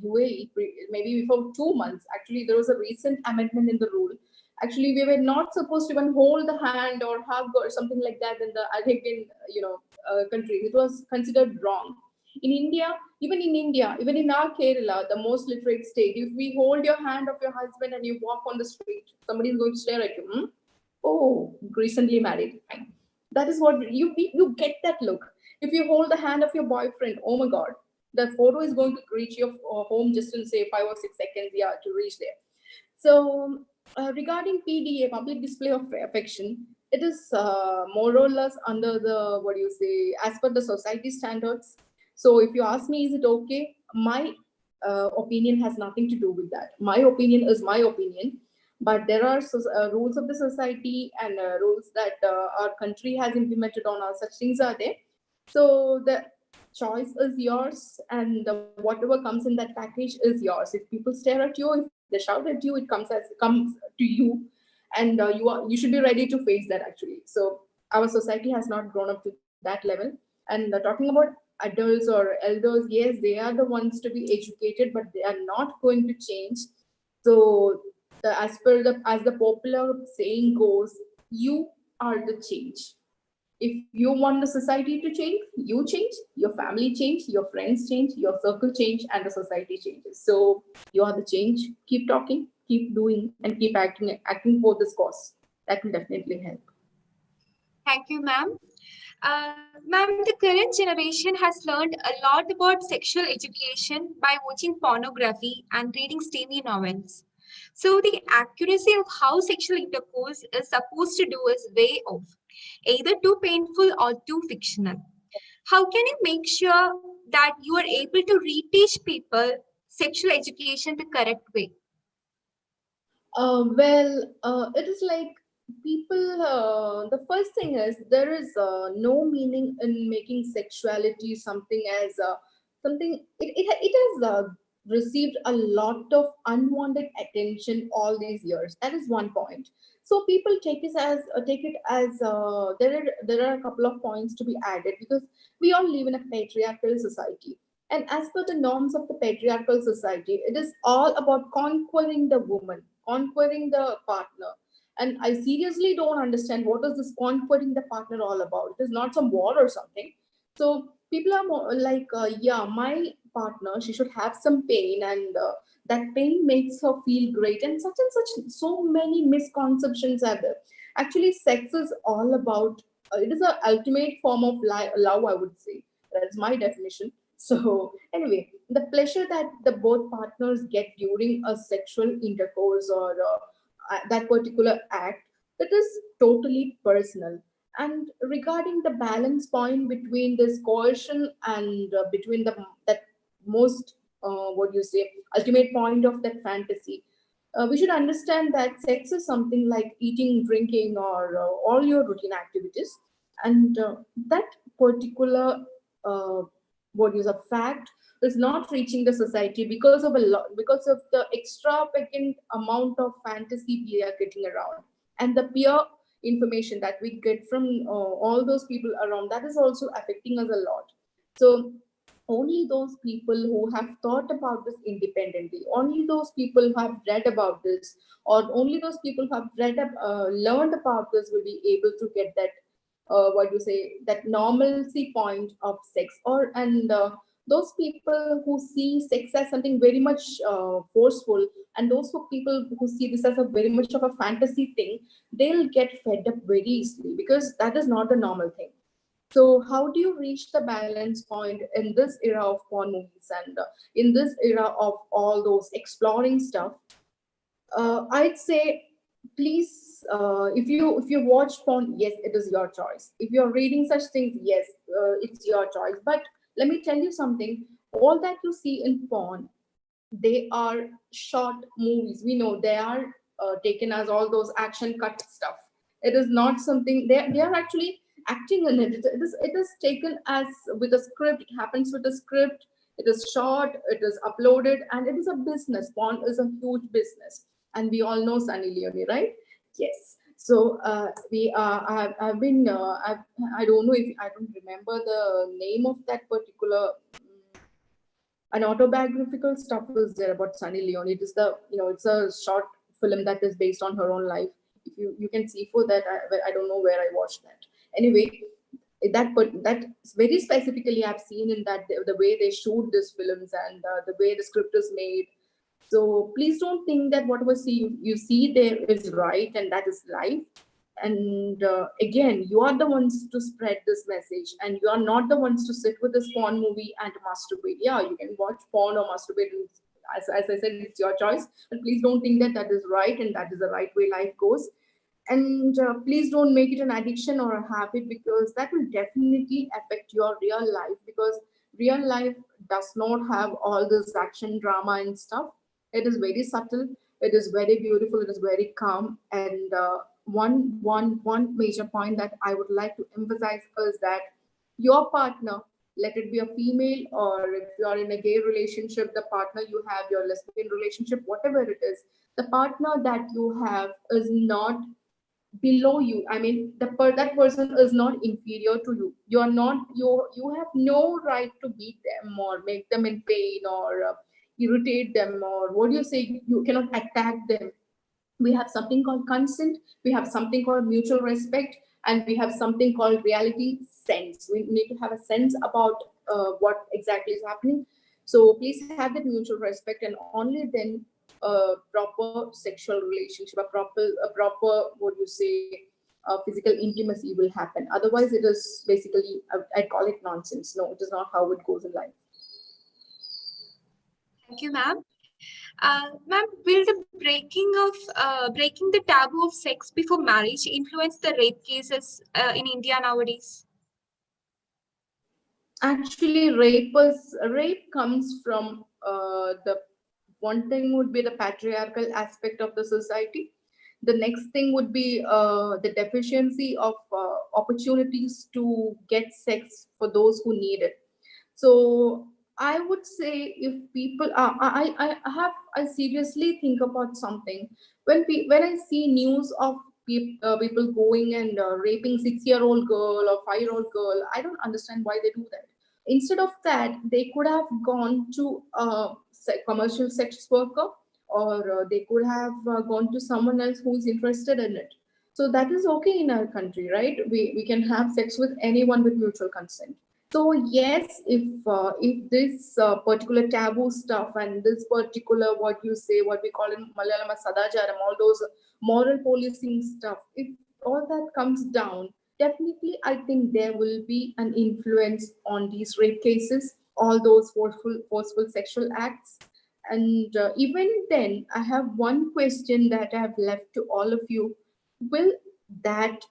UAE, maybe before 2 months, actually there was a recent amendment in the rule. Actually, we were not supposed to even hold the hand or hug or something like that in the Arabian, countries. It was considered wrong. In India, even in our Kerala, the most literate state, if we hold your hand of your husband and you walk on the street, somebody is going to stare at you. Oh, recently married. Fine. That is what you get that look. If you hold the hand of your boyfriend, oh my God, the photo is going to reach your home just in say 5 or 6 seconds, yeah, to reach there. So regarding PDA, public display of affection, it is more or less under the as per the society standards. So if you ask me, is it okay? My opinion has nothing to do with that. My opinion is my opinion, but there are rules of the society and rules that our country has implemented on us. Such things are there. So the choice is yours, and whatever comes in that package is yours. If people stare at you, if they shout at you, it comes to you, and you should be ready to face that actually. So our society has not grown up to that level. And talking about adults or elders, yes, they are the ones to be educated, but they are not going to change. So as the popular saying goes, you are the change. If you want the society to change, you change, your family change, your friends change, your circle change, and the society changes. So you are the change. Keep talking, keep doing, and keep acting for this cause. That will definitely help. Thank you, ma'am. Ma'am, the current generation has learned a lot about sexual education by watching pornography and reading steamy novels. So the accuracy of how sexual intercourse is supposed to do is way off, either too painful or too fictional. How can you make sure that you are able to reteach people sexual education the correct way? It is like people, the first thing is there is no meaning in making sexuality something as something, it has received a lot of unwanted attention all these years. That is one point. So people take it as there are a couple of points to be added, because we all live in a patriarchal society. And as per the norms of the patriarchal society, it is all about conquering the woman, conquering the partner. And I seriously don't understand what is this conquering the partner all about. It is not some war or something. So people are more like, yeah, my partner, she should have some pain, and that pain makes her feel great, and such. So many misconceptions are there. Actually, sex is all about. It is an ultimate form of love, I would say. That's my definition. So anyway, the pleasure that the both partners get during a sexual intercourse or that particular act, that is totally personal. And regarding the balance point between this coercion and between that most ultimate point of that fantasy, we should understand that sex is something like eating, drinking, or all your routine activities, and that particular fact is not reaching the society because of because of the extravagant amount of fantasy we are getting around, and the peer information that we get from all those people around, that is also affecting us a lot. So only those people who have thought about this independently, only those people who have read about this, or only those people who have learned about this will be able to get that that normalcy point of sex. Those people who see sex as something very much forceful, and those people who see this as a very much of a fantasy thing, they'll get fed up very easily, because that is not the normal thing. So how do you reach the balance point in this era of porn movies, and in this era of all those exploring stuff? I'd say, please, if you watch porn, yes, it is your choice. If you're reading such things, yes, it's your choice. But let me tell you something. All that you see in porn, they are short movies. We know they are taken as all those action cut stuff. It is not something they are actually acting in it. It is taken as with a script. It happens with a script. It is shot. It is uploaded, and it is a business. Porn is a huge business, and we all know Sunny Leone, right? Yes. So I've been I don't know, if I don't remember the name of that particular. An autobiographical stuff is there about Sunny Leone. It is it's a short film that is based on her own life. If you can see for that, I don't know where I watched that. Anyway, that very specifically I've seen in that the way they shoot these films, and the way the script is made. So please don't think that whatever you see there is right and that is life. And again, you are the ones to spread this message, and you are not the ones to sit with this porn movie and masturbate. Yeah, you can watch porn or masturbate. As I said, it's your choice. But please don't think that that is right and that is the right way life goes. And please don't make it an addiction or a habit, because that will definitely affect your real life, because real life does not have all this action drama and stuff. It is very subtle. It is very beautiful. It is very calm. And one major point that I would like to emphasize is that your partner, let it be a female, or if you are in a gay relationship, the partner you have, your lesbian relationship, whatever it is, the partner that you have is not below you. I mean, that person is not inferior to you. You have no right to beat them or make them in pain, or irritate them, or what do you say? You cannot attack them. We have something called consent. We have something called mutual respect, and we have something called reality sense. We need to have a sense about what exactly is happening. So please have that mutual respect, and only then a proper sexual relationship, a proper what you say, physical intimacy will happen. Otherwise, it is basically, I call it nonsense. No, it is not how it goes in life. Thank you, ma'am. Ma'am, will the breaking the taboo of sex before marriage influence the rape cases in India nowadays? Actually, rape comes from the one thing would be the patriarchal aspect of the society. The next thing would be the deficiency of opportunities to get sex for those who need it. So I would say, if people I seriously think about something when I see news of people going and raping 6-year-old girl or 5-year-old girl. I don't understand why they do that. Instead of that, they could have gone to a commercial sex worker, or they could have gone to someone else who's interested in it. So that is okay in our country, right? We can have sex with anyone with mutual consent. So yes, if this particular taboo stuff and this particular what we call in Malayalam as Sadacharam, all those moral policing stuff, if all that comes down, definitely I think there will be an influence on these rape cases, all those forceful sexual acts. And even then, I have one question that I have left to all of you. Will that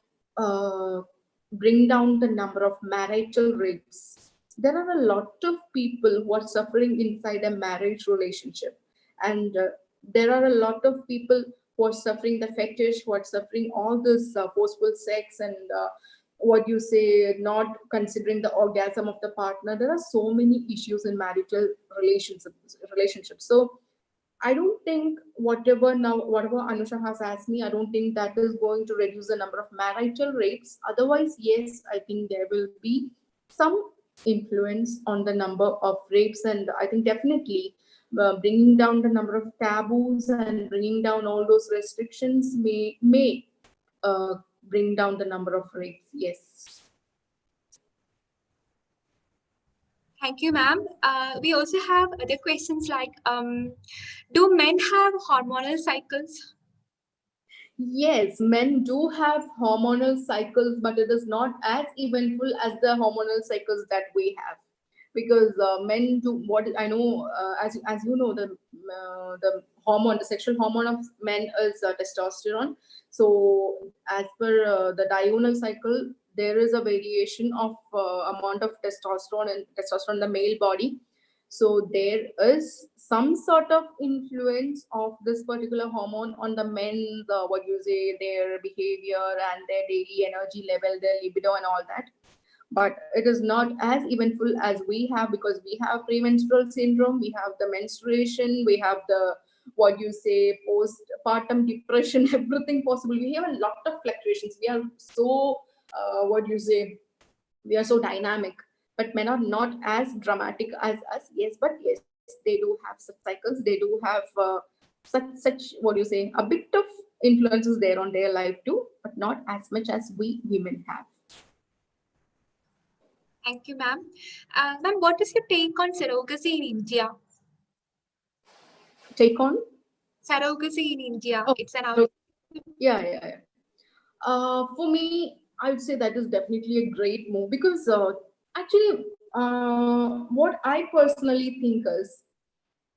bring down the number of marital rapes? There are a lot of people who are suffering inside a marriage relationship, and there are a lot of people who are suffering the fetish, who are suffering all this forceful sex, and not considering the orgasm of the partner. There are so many issues in marital relationships. So I don't think whatever Anusha has asked me, I don't think that is going to reduce the number of marital rapes. Otherwise, yes, I think there will be some influence on the number of rapes, and I think definitely bringing down the number of taboos and bringing down all those restrictions may bring down the number of rapes. Yes. Thank you, ma'am. We also have other questions like, do men have hormonal cycles? Yes, men do have hormonal cycles, but it is not as eventful as the hormonal cycles that we have. Because men do what I know, as you know, the hormone, the sexual hormone of men is testosterone. So as per the diurnal cycle, there is a variation of amount of testosterone in the male body. So there is some sort of influence of this particular hormone on the men's, what you say, their behavior and their daily energy level, their libido and all that. But it is not as eventful as we have, because we have premenstrual syndrome, we have the menstruation, we have the, what you say, postpartum depression, everything possible. We have a lot of fluctuations. We are so, what you say, we are so dynamic. But men are not as dramatic as us. Yes, but yes, they do have such cycles. They do have such, what do you say, a bit of influences there on their life too, but not as much as we women have. Thank you, ma'am. Ma'am, what is your take on surrogacy in India? Take on? Surrogacy in India. Oh, It's an yeah. For me, I would say that is definitely a great move, because actually, what I personally think is,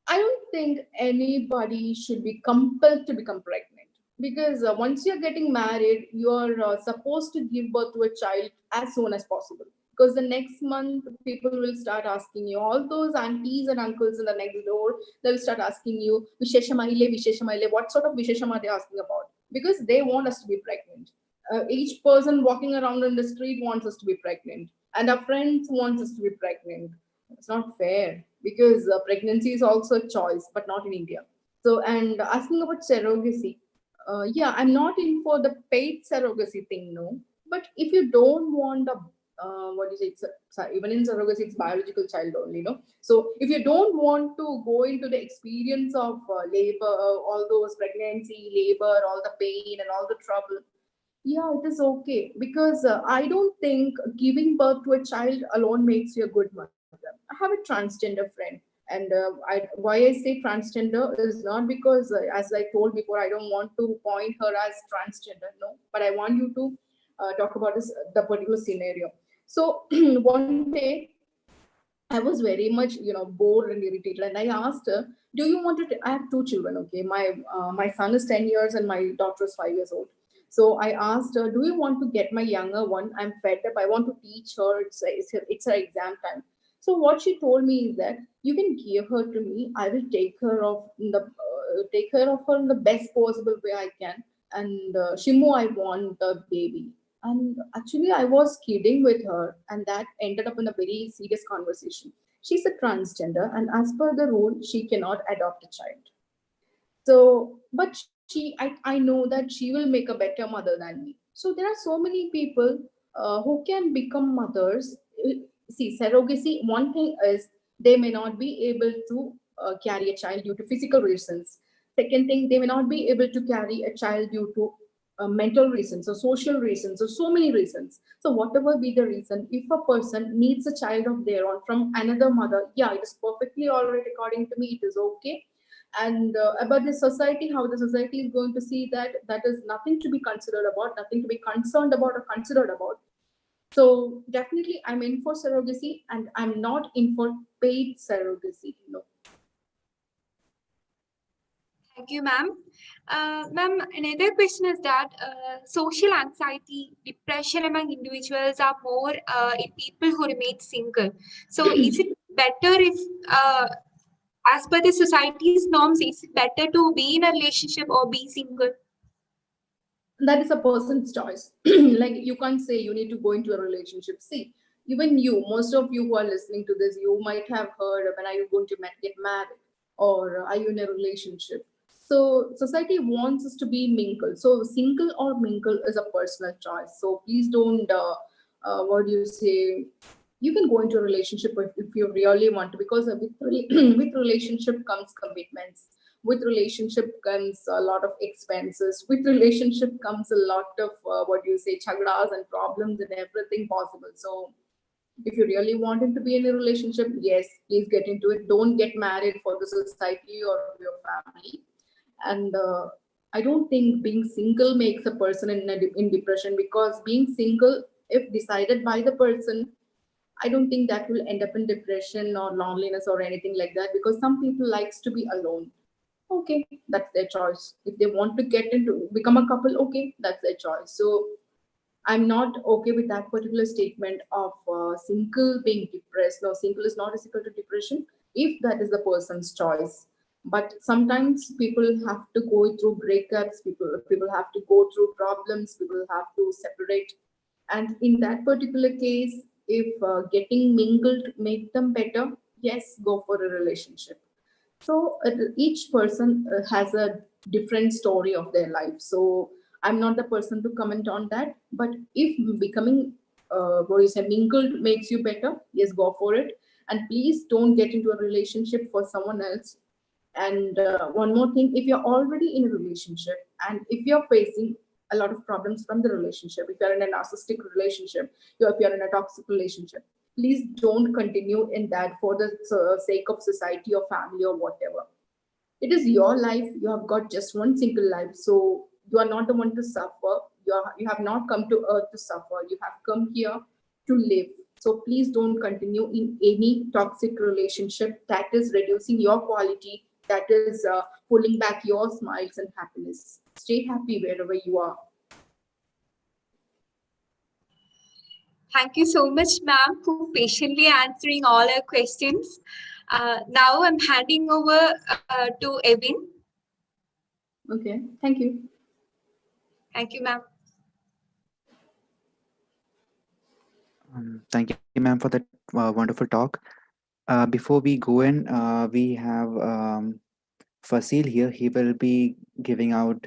I don't think anybody should be compelled to become pregnant, because once you're getting married, you're supposed to give birth to a child as soon as possible. Because the next month, people will start asking you, all those aunties and uncles in the next door, they'll start asking you, Visheshamaile, what sort of Vishesham are they asking about? Because they want us to be pregnant. Each person walking around in the street wants us to be pregnant, and our friends want us to be pregnant. It's not fair, because pregnancy is also a choice, but not in India. So, and asking about surrogacy, yeah, I'm not in for the paid surrogacy thing, no. But if you don't want a what do you say? Even in surrogacy, it's biological child only, no. So if you don't want to go into the experience of labor, all those pregnancy, labor, all the pain and all the trouble, yeah, it is okay, because I don't think giving birth to a child alone makes you a good mother. I have a transgender friend, and why I say transgender is not because, as I told before, I don't want to point her as transgender, no, but I want you to talk about the particular scenario. So one day, I was very much, bored and irritated, and I asked her, "Do you want to?" I have two children. Okay, my son is 10 years and my daughter is 5 years old. So I asked her, "Do you want to get my younger one? I'm fed up. I want to teach her. It's her exam time." So what she told me is that you can give her to me. I will take care of her in the best possible way I can. And Shimu, I want the baby. And actually, I was kidding with her, and that ended up in a very serious conversation. She's a transgender, and as per the rule, she cannot adopt a child. So, but I know that she will make a better mother than me. So there are so many people who can become mothers. See, surrogacy, one thing is they may not be able to carry a child due to physical reasons. Second thing, they may not be able to carry a child due to mental reasons or social reasons or so many reasons. So whatever be the reason, if a person needs a child of their own from another mother, yeah, it is perfectly all right. According to me, it is okay. And about the society, how the society is going to see that, that is nothing to be considered about, nothing to be concerned about or considered about. So definitely I'm in for surrogacy, and I'm not in for paid surrogacy. No. Thank you, ma'am. Ma'am, another question is that social anxiety, depression among individuals are more in people who remain single. So is it better if, as per the society's norms, is it better to be in a relationship or be single? That is a person's choice. Like, you can't say you need to go into a relationship. See, even you, most of you who are listening to this, you might have heard, when are you going to get married? or are you in a relationship? So society wants us to be mingle. So single or mingle is a personal choice. So please don't, what do you say? You can go into a relationship if you really want to, because with relationship comes commitments. With relationship comes a lot of expenses. With relationship comes a lot of, what do you say, chagdas and problems and everything possible. So if you really wanted to be in a relationship, yes, please get into it. Don't get married for the society or your family. And I don't think being single makes a person in depression, because being single, if decided by the person, I don't think that will end up in depression or loneliness or anything like that, because some people likes to be alone. Okay, that's their choice. If they want to get into become a couple, okay, that's their choice. So I'm not okay with that particular statement of single being depressed. No, single is not equal to depression if that is the person's choice. But sometimes people have to go through breakups. People have to go through problems. People have to separate. And in that particular case, if getting mingled make them better, yes, go for a relationship. So each person has a different story of their life. So I'm not the person to comment on that. But if becoming, what you say, mingled makes you better, yes, go for it. And please don't get into a relationship for someone else. And one more thing, if you're already in a relationship and if you're facing a lot of problems from the relationship, if you're in a narcissistic relationship, if you're in a toxic relationship, please don't continue in that for the sake of society or family or whatever. It is your life. You have got just one single life. So you are not the one to suffer. You have not come to earth to suffer. You have come here to live. So please don't continue in any toxic relationship that is reducing your quality, that is pulling back your smiles and happiness. Stay happy wherever you are. Thank you so much, ma'am, for patiently answering all our questions. Now I'm handing over to 𝗱𝗏𝗻. Okay, thank you. Thank you, ma'am. Thank you, ma'am, for that wonderful talk. Before we go in, we have Fasil here. He will be giving out,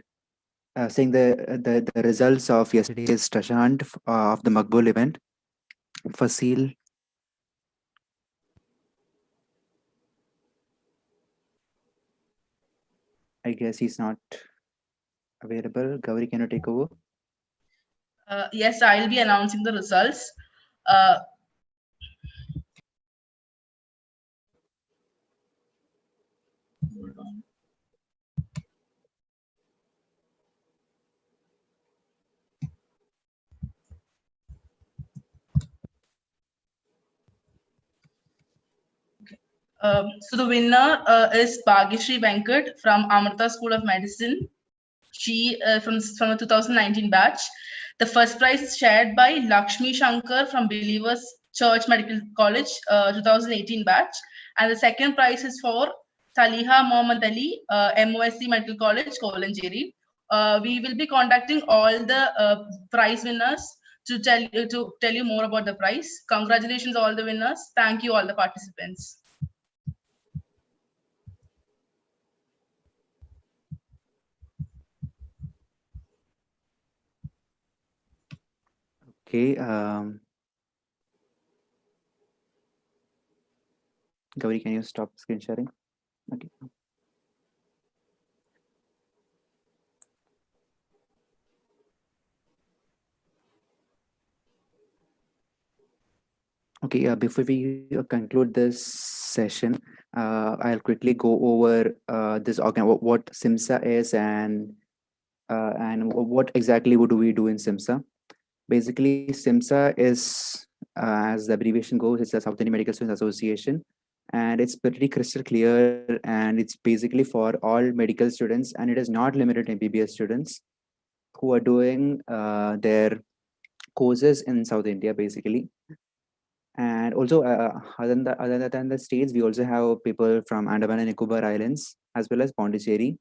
saying the results of yesterday's treasure hunt of the Maqbool event. Fasil. I guess he's not available. Gauri, can you take over? Yes, I'll be announcing the results. Hold on. So the winner is 𝗶𝗴្ Venkat from Amrita School of Medicine. She from the 2019 batch. The first prize shared by Lakshmi Shankar from 𝗶𝗴្ះChurch Medical College, 2018 batch. And the second prize is for Saliha Mohammad Ali, MOSC Medical College, Kolanjeri. We will be contacting all the prize winners to tell you more about the prize. Congratulations, all the winners. Thank you, all the participants. Okay. Gauri, can you stop screen sharing? Okay. Okay, before we conclude this session, I'll quickly go over this organ, what SIMSA is, and what exactly do we do in SIMSA. Basically, SIMSA is, as the abbreviation goes, it's a South Indian Medical Students Association, and it's pretty crystal clear, and it's basically for all medical students, and it is not limited to MBBS students who are doing their courses in South India, basically. And also, other than the states, we also have people from Andaman and Nicobar Islands, as well as Pondicherry.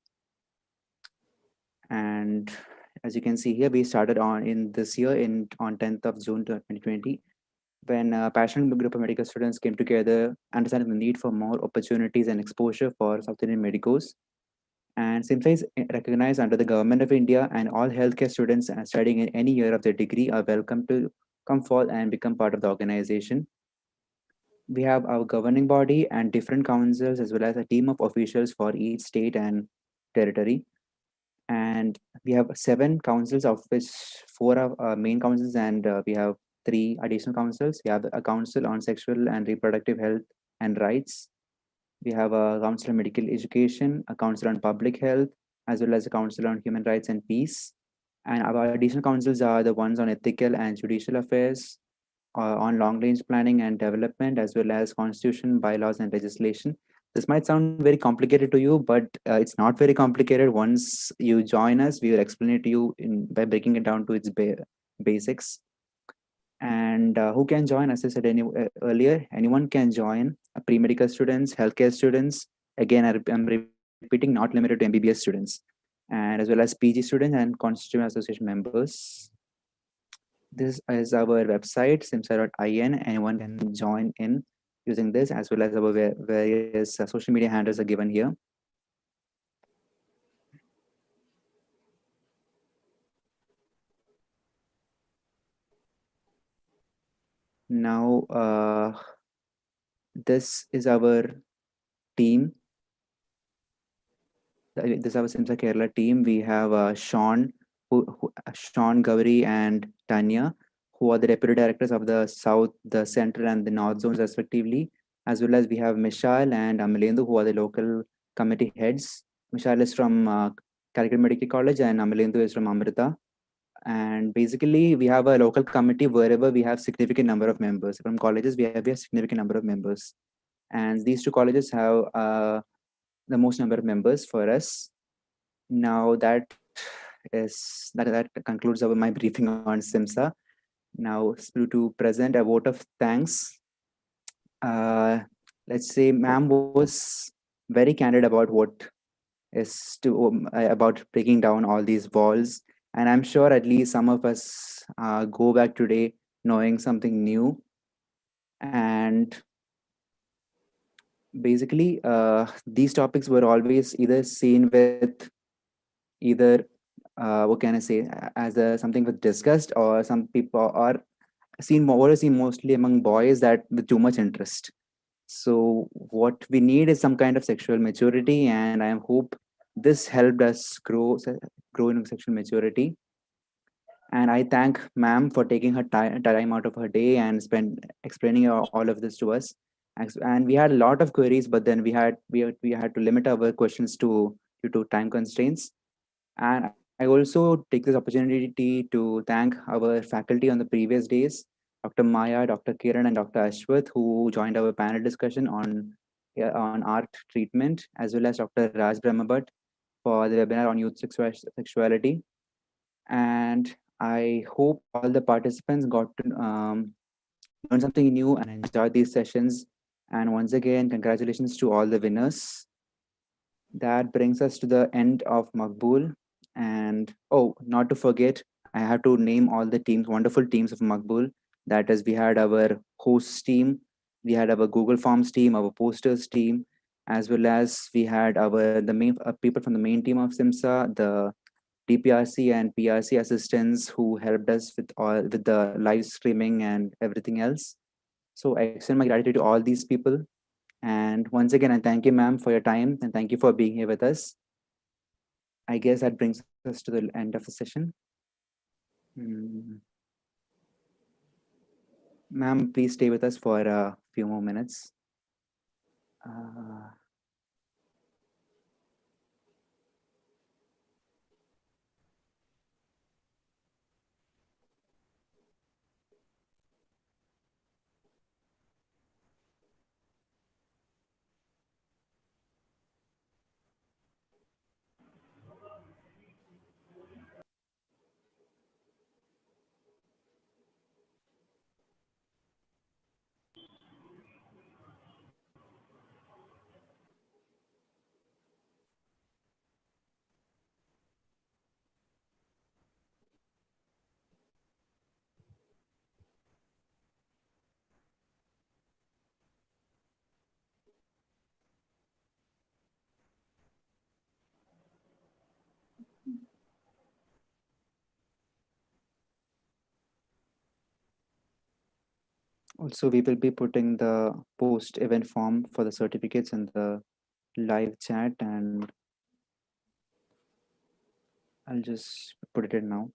And as you can see here, we started on this year on 10th of June 2020. when a passionate group of medical students came together, understanding the need for more opportunities and exposure for South Indian medicos. And SIMSA is recognized under the Government of India, and all healthcare students studying in any year of their degree are welcome to come forth and become part of the organization. We have our governing body and different councils, as well as a team of officials for each state and territory. And we have 7 councils, of which 4 are main councils, and we have 3 additional councils. We have a council on sexual and reproductive health and rights. We have a council on medical education, a council on public health, as well as a council on human rights and peace. And our additional councils are the ones on ethical and judicial affairs, on long range planning and development, as well as constitution, bylaws, and legislation. This might sound very complicated to you, but it's not very complicated. Once you join us, we will explain it to you by breaking it down to its basics. And who can join? As I said earlier, anyone can join. Pre-medical students, healthcare students. Again, I'm repeating, not limited to MBBS students, and as well as PG students and constituent association members. This is our website, simsa.in. Anyone can join in using this, as well as our various social media handles are given here. Now, this is our team. This is our SIMSA Kerala team. We have Sean, Sean, Gauri, and Tanya, who are the deputy directors of the South, the Central, and the North zones, respectively. As well as we have Mishal and Amalendu, who are the local committee heads. Mishal is from Calicut Medical College, and Amalendu is from Amrita. And basically, we have a local committee wherever we have significant number of members. From colleges, we have a significant number of members. And these 2 colleges have the most number of members for us. Now that concludes my briefing on SIMSA. Now to present a vote of thanks. Let's say ma'am was very candid about what is to about breaking down all these walls, and I'm sure at least some of us go back today knowing something new. And basically, these topics were always either seen with either what can I say, as something with disgust, or some people are seen mostly among boys that with too much interest. So what we need is some kind of sexual maturity, and I hope this helped us grow in sexual maturity. And I thank ma'am for taking her time out of her day and explaining all of this to us. And we had a lot of queries, but then we had to limit our questions due to time constraints. And I also take this opportunity to thank our faculty on the previous days, Dr. Maya, Dr. Kiran, and Dr. Ashwath, who joined our panel discussion on art treatment, as well as Dr. Raj Brahmabhat for the webinar on youth sexuality. And I hope all the participants got to learn something new and enjoy these sessions. And once again, congratulations to all the winners. That brings us to the end of Maqbool. And not to forget, I have to name all the teams, wonderful teams of Maqbool. That is, we had our hosts team, we had our Google Forms team, our posters team, as well as we had the main people from the main team of SIMSA, the DPRC and PRC assistants who helped us with the live streaming and everything else. So I extend my gratitude to all these people. And once again, I thank you, ma'am, for your time, and thank you for being here with us. I guess that brings us to the end of the session. Ma'am, please stay with us for a few more minutes. Also, we will be putting the post-event form for the certificates in the live chat, and I'll just put it in now.